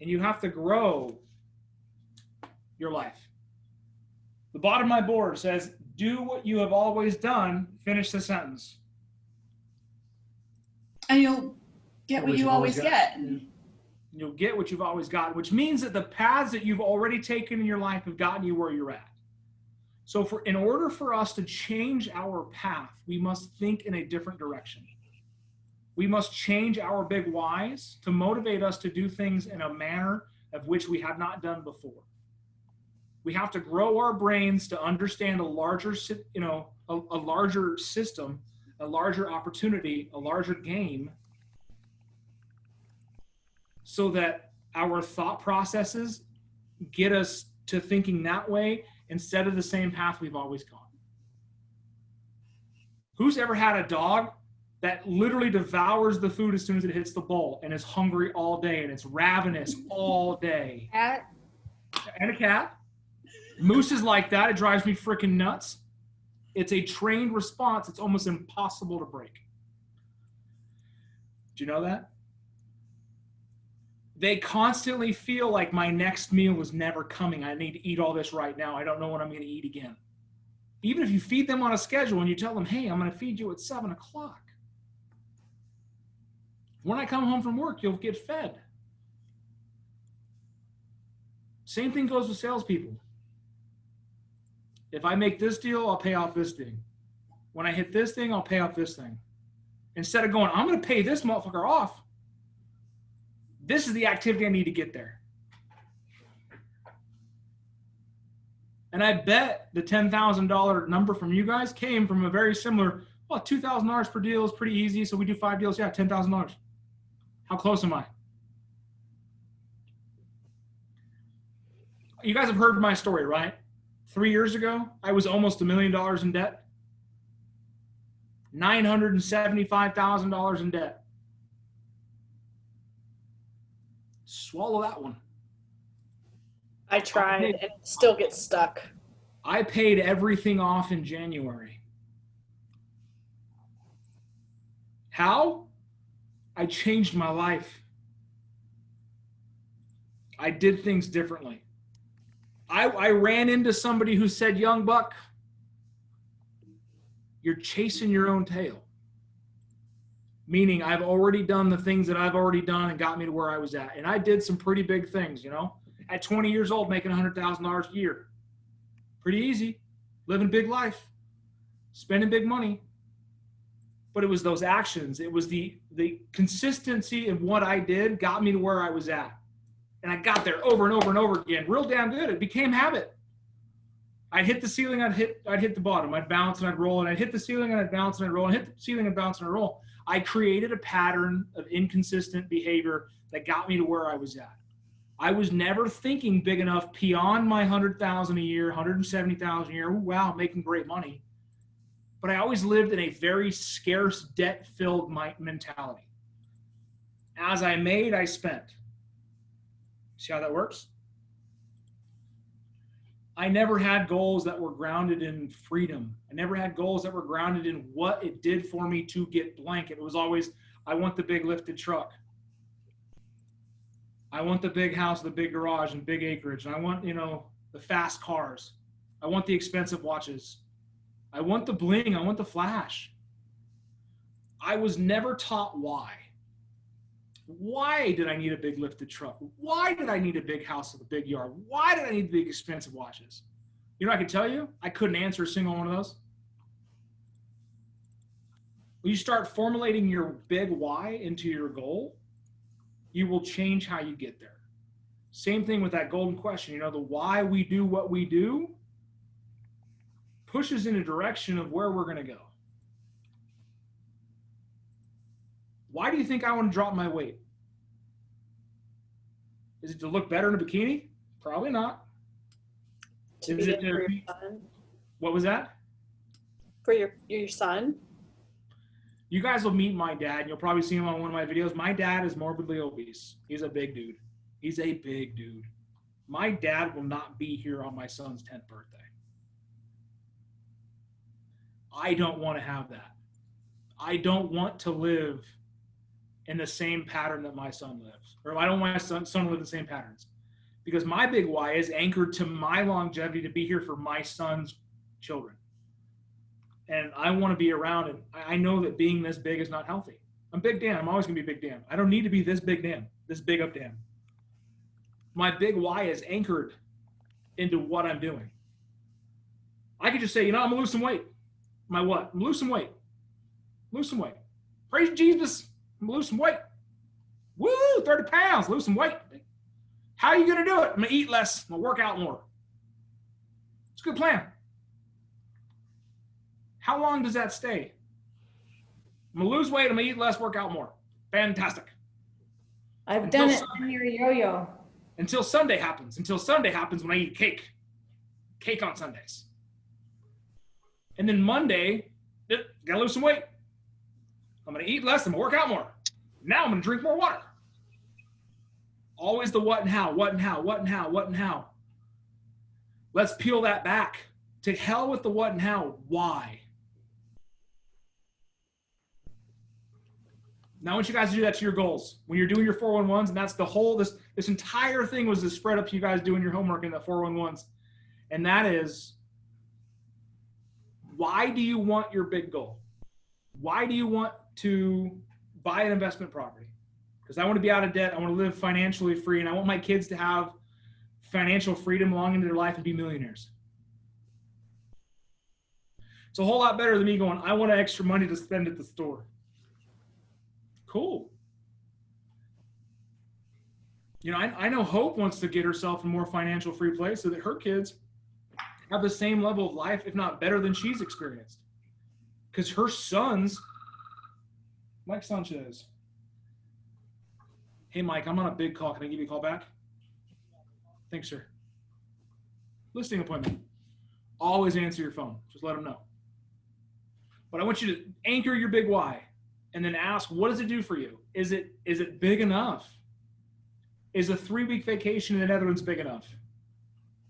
and you have to grow your life. The bottom of my board says, do what you have always done, finish the sentence. And you'll get what you always get. You'll get what you've always gotten, which means that the paths that you've already taken in your life have gotten you where you're at. So in order for us to change our path, we must think in a different direction. We must change our big whys to motivate us to do things in a manner of which we have not done before. We have to grow our brains to understand a larger system, a larger opportunity, a larger game, so that our thought processes get us to thinking that way instead of the same path we've always gone. Who's ever had a dog that literally devours the food as soon as it hits the bowl and is hungry all day and it's ravenous all day? Cat. And a cat. Moose is like that. It drives me freaking nuts. It's a trained response. It's almost impossible to break. Do you know that? They constantly feel like my next meal is never coming. I need to eat all this right now. I don't know when I'm going to eat again. Even if you feed them on a schedule and you tell them, hey, I'm going to feed you at 7 o'clock. When I come home from work, you'll get fed. Same thing goes with salespeople. If I make this deal, I'll pay off this thing. When I hit this thing, I'll pay off this thing. Instead of going, I'm going to pay this motherfucker off. This is the activity I need to get there. And I bet the $10,000 number from you guys came from a very similar, well, $2,000 per deal is pretty easy. So we do 5 deals. Yeah, $10,000. How close am I? You guys have heard my story, right? 3 years ago, I was almost $1 million in debt. $975,000 in debt. Swallow that one. I tried and it still gets stuck. I paid everything off in January. How? I changed my life. I did things differently. I ran into somebody who said, young buck, you're chasing your own tail. Meaning I've already done the things that I've already done and got me to where I was at. And I did some pretty big things, you know. At 20 years old, making $100,000 a year. Pretty easy. Living big life. Spending big money. But it was those actions. It was the consistency in what I did got me to where I was at. And I got there over and over and over again. Real damn good. It became habit. I'd hit the ceiling, I'd hit the bottom. I'd bounce and I'd roll. And I'd hit the ceiling and I'd bounce and I'd roll. And hit the ceiling and bounce and I'd roll. I created a pattern of inconsistent behavior that got me to where I was at. I was never thinking big enough beyond my $100,000 a year, $170,000 a year. Ooh, wow, making great money. But I always lived in a very scarce, debt-filled mentality. As I made, I spent. See how that works? I never had goals that were grounded in freedom. I never had goals that were grounded in what it did for me to get blank. It was always, I want the big lifted truck. I want the big house, the big garage, and big acreage. And I want, you know, the fast cars. I want the expensive watches. I want the bling. I want the flash. I was never taught why. Why did I need a big lifted truck? Why did I need a big house with a big yard? Why did I need big expensive watches? You know, I can tell you, I couldn't answer a single one of those. When you start formulating your big why into your goal, you will change how you get there. Same thing with that golden question. You know, the why we do what we do pushes in a direction of where we're going to go. Why do you think I want to drop my weight? Is it to look better in a bikini? Probably not. Is it to, what was that? For your son? You guys will meet my dad, and you'll probably see him on one of my videos. My dad is morbidly obese. He's a big dude. He's a big dude. My dad will not be here on my son's 10th birthday. I don't want to have that. I don't want to live in the same pattern that my son lives. Or I don't want my son to live the same patterns. Because my big why is anchored to my longevity to be here for my son's children. And I want to be around, and I know that being this big is not healthy. I'm Big Dan. I'm always going to be Big Dan. I don't need to be this Big Dan, this big up Dan. My big why is anchored into what I'm doing. I could just say, you know, I'm going to lose some weight. My what? I'm going to lose some weight. Lose some weight. Praise Jesus. I'm going to lose some weight. Woo, 30 pounds, lose some weight. How are you going to do it? I'm going to eat less. I'm going to work out more. It's a good plan. How long does that stay? I'm going to lose weight. I'm going to eat less, work out more. Fantastic. I've done it on your yo-yo. Until Sunday happens. Until Sunday happens when I eat cake. Cake on Sundays. And then Monday, gotta lose some weight. I'm gonna eat less, I'm gonna work out more. Now I'm gonna drink more water. Always the what and how, what and how, what and how, what and how. Let's peel that back. To hell with the what and how, why? Now I want you guys to do that to your goals. When you're doing your 411s, and that's the whole, this entire thing was to spread up to you guys doing your homework in the 411s. And that is, why do you want your big goal? Why do you want to buy an investment property? Because I want to be out of debt. I want to live financially free. And I want my kids to have financial freedom long into their life and be millionaires. It's a whole lot better than me going, I want extra money to spend at the store. Cool. You know, I know Hope wants to get herself in a more financial free place so that her kids have the same level of life, if not better than she's experienced. Because her sons, Mike Sanchez. Hey, Mike, I'm on a big call. Can I give you a call back? Thanks, sir. Listing appointment. Always answer your phone. Just let them know. But I want you to anchor your big why and then ask, what does it do for you? Is it big enough? Is a 3-week vacation in the Netherlands big enough?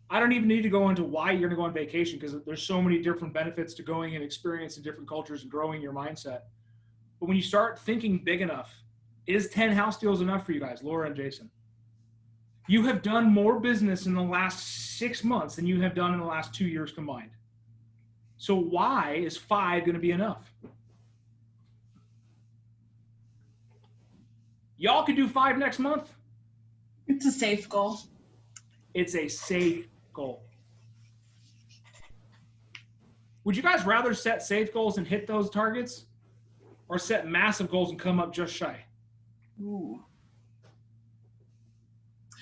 I don't even need to go into why you're going to go on vacation because there's so many different benefits to going and experiencing different cultures and growing your mindset. But when you start thinking big enough, is 10 house deals enough for you guys, Laura and Jason? You have done more business in the last 6 months than you have done in the last 2 years combined. So why is 5 going to be enough? Y'all could do 5 next month. It's a safe goal. It's a safe goal. Would you guys rather set safe goals and hit those targets or set massive goals and come up just shy? Ooh.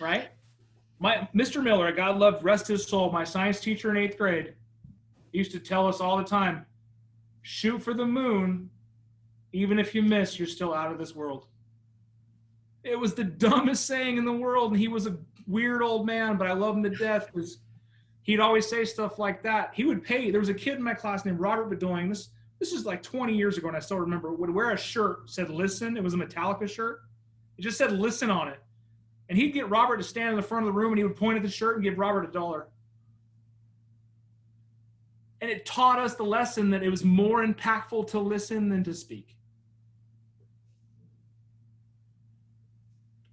Right? Mr. Miller, God love, rest his soul, my science teacher in 8th grade, used to tell us all the time, shoot for the moon. Even if you miss, you're still out of this world. It was the dumbest saying in the world, and he was a weird old man, but I love him to death because he'd always say stuff like that. He would pay. There was a kid in my class named Robert Bedoing. This is like 20 years ago, and I still remember. Would wear a shirt said "Listen." It was a Metallica shirt. It just said "Listen" on it, and he'd get Robert to stand in the front of the room, and he would point at the shirt and give Robert $1. And it taught us the lesson that it was more impactful to listen than to speak.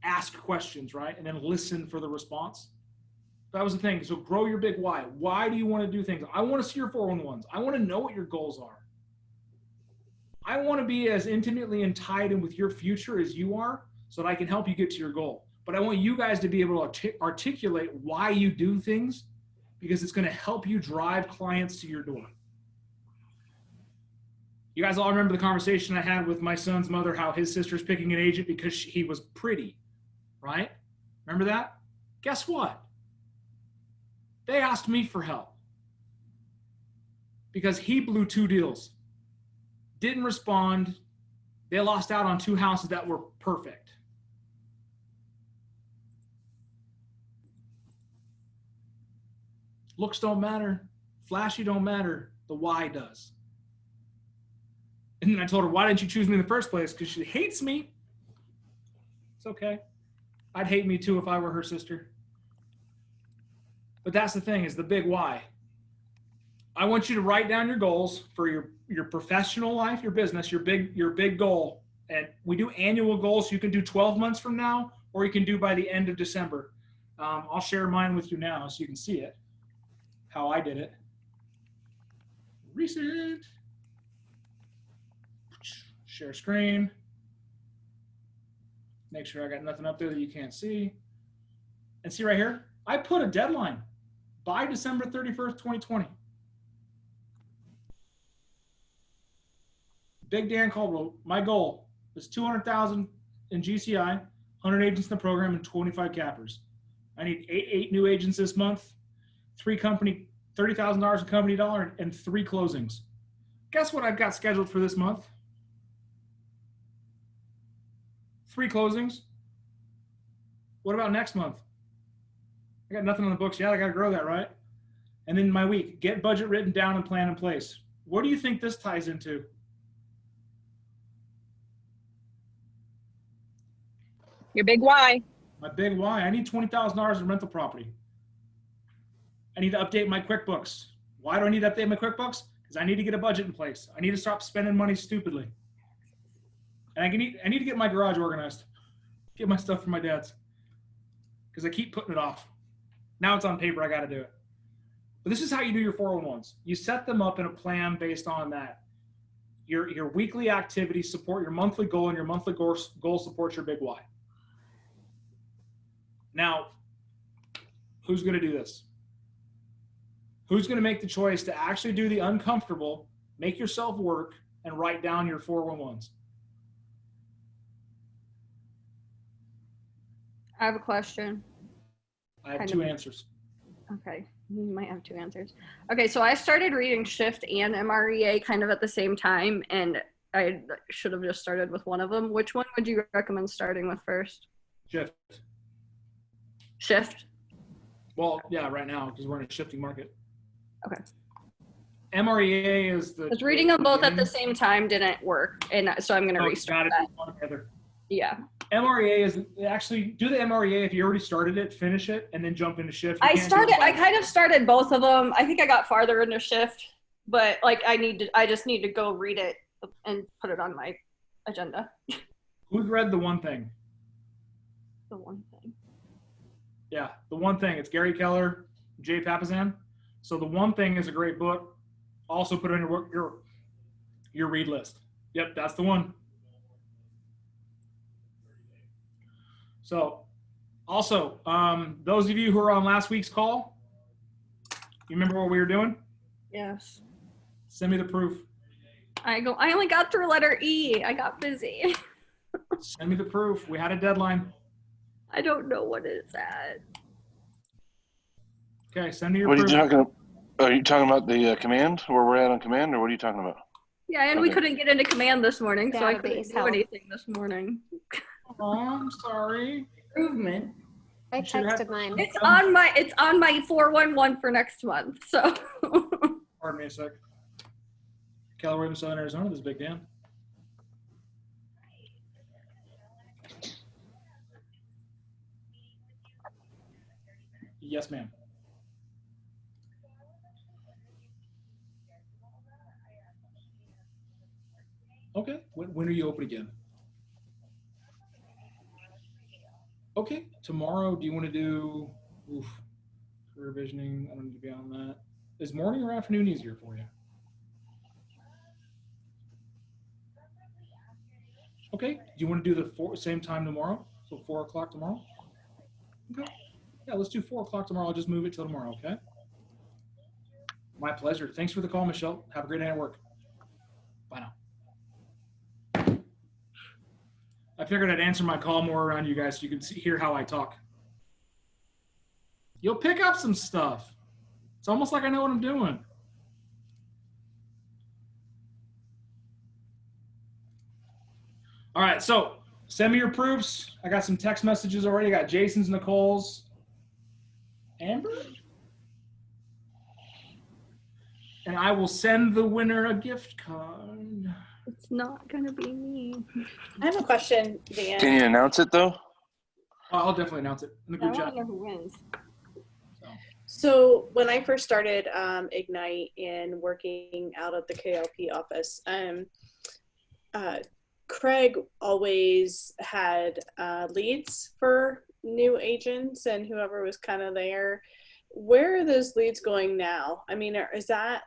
Ask questions, right? And then listen for the response. That was the thing. So grow your big why. Why do you want to do things? I want to see your 411s. I want to know what your goals are. I want to be as intimately tied in with your future as you are so that I can help you get to your goal. But I want you guys to be able to articulate why you do things because it's going to help you drive clients to your door. You guys all remember the conversation I had with my son's mother, how his sister's picking an agent because he was pretty. Right? Remember that? Guess what? They asked me for help because he blew 2 deals, didn't respond. They lost out on 2 houses that were perfect. Looks don't matter. Flashy don't matter. The why does. And then I told her, why didn't you choose me in the first place? Because she hates me. It's okay. I'd hate me too if I were her sister. But that's the thing, is the big why. I want you to write down your goals for your professional life, your business, your big goal. And we do annual goals. So you can do 12 months from now, or you can do by the end of December. I'll share mine with you now so you can see it, how I did it. Recent. Share screen. Make sure I got nothing up there that you can't see. And see right here, I put a deadline by December 31st, 2020. Big Dan Caldwell, my goal is 200,000 in GCI, 100 agents in the program, and 25 cappers. I need eight new agents this month, $30,000 in company dollar, and 3 closings. Guess what I've got scheduled for this month? 3 closings. What about next month? I got nothing on the books yet. I got to grow that, right? And then my week, get budget written down and plan in place. What do you think this ties into? Your big why. My big why. I need $20,000 in rental property. I need to update my QuickBooks. Why do I need to update my QuickBooks? Because I need to get a budget in place. I need to stop spending money stupidly. And I need to get my garage organized. Get my stuff from my dad's. Because I keep putting it off. Now it's on paper, I got to do it. But this is how you do your 401s. You set them up in a plan based on that. Your weekly activities support your monthly goal, and your monthly goal supports your big why. Now, who's going to do this? Who's going to make the choice to actually do the uncomfortable Make yourself work and write down your 411s. I have a question. I have Kind two of- answers. Okay, you might have two answers. Okay, so I started reading Shift and MREA kind of at the same time, and I should have just started with one of them. Which one would you recommend starting with first? Shift. Shift? Well, yeah, right now, because we're in a shifting market. Okay. MREA is the. Because reading them both at the same time didn't work, and so I'm going to restart that. Together. Yeah. MREA is actually, do the MREA if you already started it, finish it, and then jump into Shift. You I can't do it I by- kind of started both of them. I think I got farther into Shift, but like I just need to go read it and put it on my agenda. Who's read The One Thing? The One Thing. Yeah, The One Thing. It's Gary Keller, Jay Papasan. So The One Thing is a great book. Also put it on your read list. Yep, that's the one. So, also, those of you who were on last week's call, you remember what we were doing? Yes. Send me the proof. I only got through letter E. I got busy. Send me the proof. We had a deadline. I don't know what it's at. Okay, send me your What are proof. you talking about? Are you talking about the command, where we're at on command, or what are you talking about? Yeah, and we Okay. couldn't get into command this morning, so I couldn't Database do help. anything this morning. Oh, I'm sorry. Improvement. I You should have- texted mine. It's on my 411 for next month. So Pardon me a sec. Keller Williams, Southern Arizona, this is Big Dan. Yes, ma'am. Okay, when are you open again? Okay, tomorrow, do you want to do, career visioning, I don't need to be on that. Is morning or afternoon easier for you? Okay, do you want to do the same time tomorrow? So 4 o'clock tomorrow? Okay, yeah, let's do 4 o'clock tomorrow. I'll just move it till tomorrow, okay? My pleasure. Thanks for the call, Michelle. Have a great day at work. Bye now. I figured I'd answer my call more around you guys so you can hear how I talk. You'll pick up some stuff. It's almost like I know what I'm doing. All right, so send me your proofs. I got some text messages already. I got Jason's, Nicole's, Amber. And I will send the winner a gift card. it's not gonna be me. I have a question, Dan. Can you announce it though? I'll definitely announce it in the I group want chat. to know who wins. So when I first started Ignite and working out of the KLP office, Craig always had leads for new agents and whoever was kind of there. Where are those leads going now? I mean, is that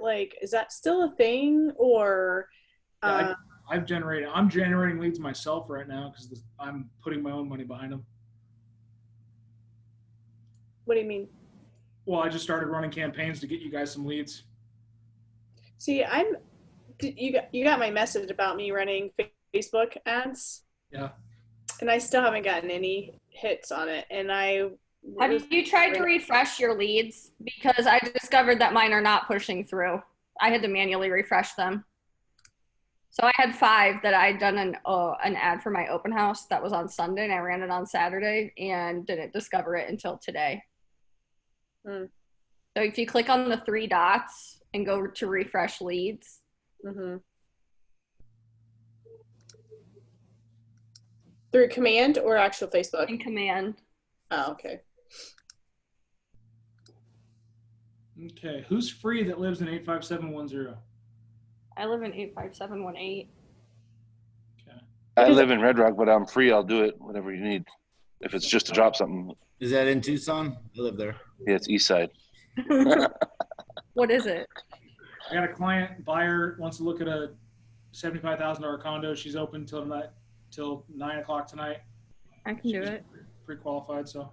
still a thing, or? Yeah, I'm generating leads myself right now because I'm putting my own money behind them. What do you mean? Well, I just started running campaigns to get you guys some leads. See, you got my message about me running Facebook ads, Yeah. and I still haven't gotten any hits on it. And Have you tried to refresh your leads? Because I discovered that mine are not pushing through. I had to manually refresh them. So I had 5 that I'd done an ad for my open house that was on Sunday, and I ran it on Saturday and didn't discover it until today. Hmm. So if you click on the 3 dots and go to refresh leads, Mm-hmm. Through command or actual Facebook? in command. Oh, okay. Okay, who's free that lives in 85710? I live in 85718. I live in Red Rock, but I'm free. I'll do it, whatever you need. If it's just to drop something. Is that in Tucson? I live there. Yeah, it's East Side. What is it? I got a client buyer wants to look at a $75,000 condo. She's open till 9 o'clock tonight. I can do it. Pre-qualified, so.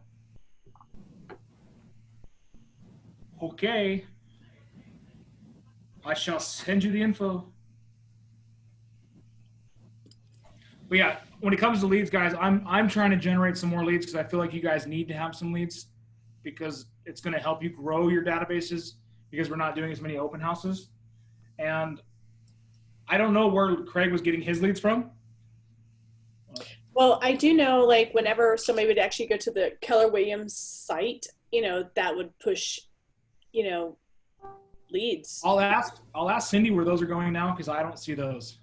Okay. I shall send you the info. But yeah, when it comes to leads, guys, I'm trying to generate some more leads because I feel like you guys need to have some leads because it's going to help you grow your databases because we're not doing as many open houses. And I don't know where Craig was getting his leads from. Well, I do know, like, whenever somebody would actually go to the Keller Williams site, you know, that would push, you know, leads. I'll ask Cindy where those are going now because I don't see those.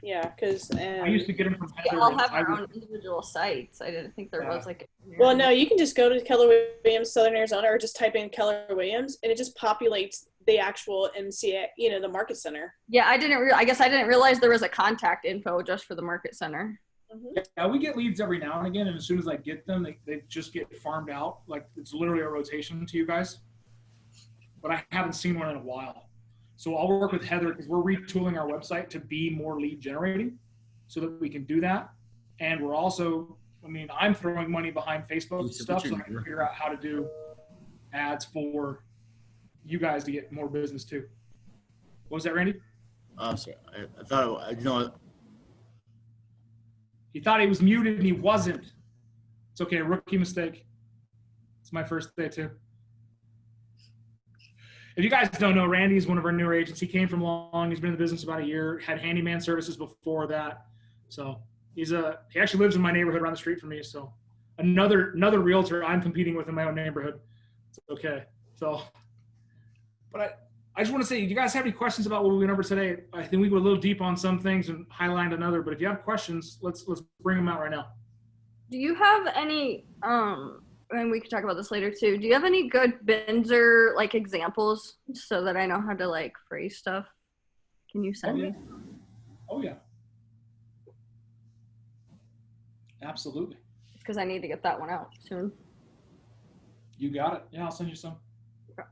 Yeah, because I used to get them from They Heather. all and have I their would- own individual sites. I didn't think there was like. Well, no, you can just go to Keller Williams Southern Arizona or just type in Keller Williams and it just populates the actual MCA, you know, the market center. Yeah, I guess I didn't realize there was a contact info just for the market center. Yeah, we get leads every now and again, and as soon as I get them, they just get farmed out. Like, it's literally a rotation to you guys. But I haven't seen one in a while. So I'll work with Heather because we're retooling our website to be more lead generating so that we can do that. And we're also, I mean, I'm throwing money behind Facebook stuff so I can figure out how to do ads for you guys to get more business too. What was that, Randy? Sorry. I thought, you know, He thought he was muted and he wasn't. It's okay, rookie mistake. It's my first day too. If you guys don't know, Randy is one of our newer agents. He came from Long. He's been in the business about a year. Had handyman services before that. So he actually lives in my neighborhood around the street from me. So another realtor I'm competing with in my own neighborhood. It's okay. So, but I just want to say, do you guys have any questions about what we went over today? I think we go a little deep on some things and highlight another. But if you have questions, let's bring them out right now. Do you have any and we could talk about this later too. Do you have any good Binzer like examples so that I know how to like phrase stuff? Can you send me? Oh yeah. Absolutely. Because I need to get that one out soon. You got it. Yeah, I'll send you some. Okay.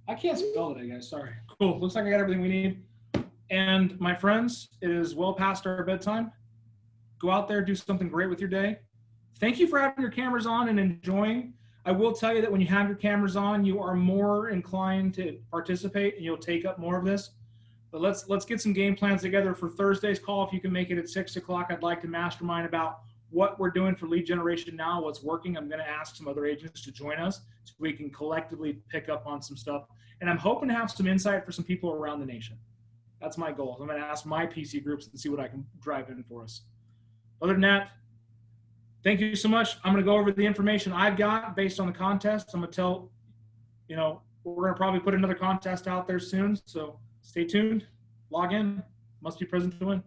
I can't spell today, guys. Sorry. Cool. Looks like I got everything we need. And my friends, it is well past our bedtime. Go out there, do something great with your day. Thank you for having your cameras on and enjoying. I will tell you that when you have your cameras on, you are more inclined to participate and you'll take up more of this. But let's get some game plans together for Thursday's call. If you can make it at 6 o'clock, I'd like to mastermind about what we're doing for lead generation now, what's working. I'm going to ask some other agents to join us so we can collectively pick up on some stuff. And I'm hoping to have some insight for some people around the nation. That's my goal. I'm going to ask my PC groups and see what I can drive in for us. Other than that, thank you so much. I'm going to go over the information I've got based on the contest. I'm going to tell, you know, we're going to probably put another contest out there soon. So stay tuned, log in, must be present to win.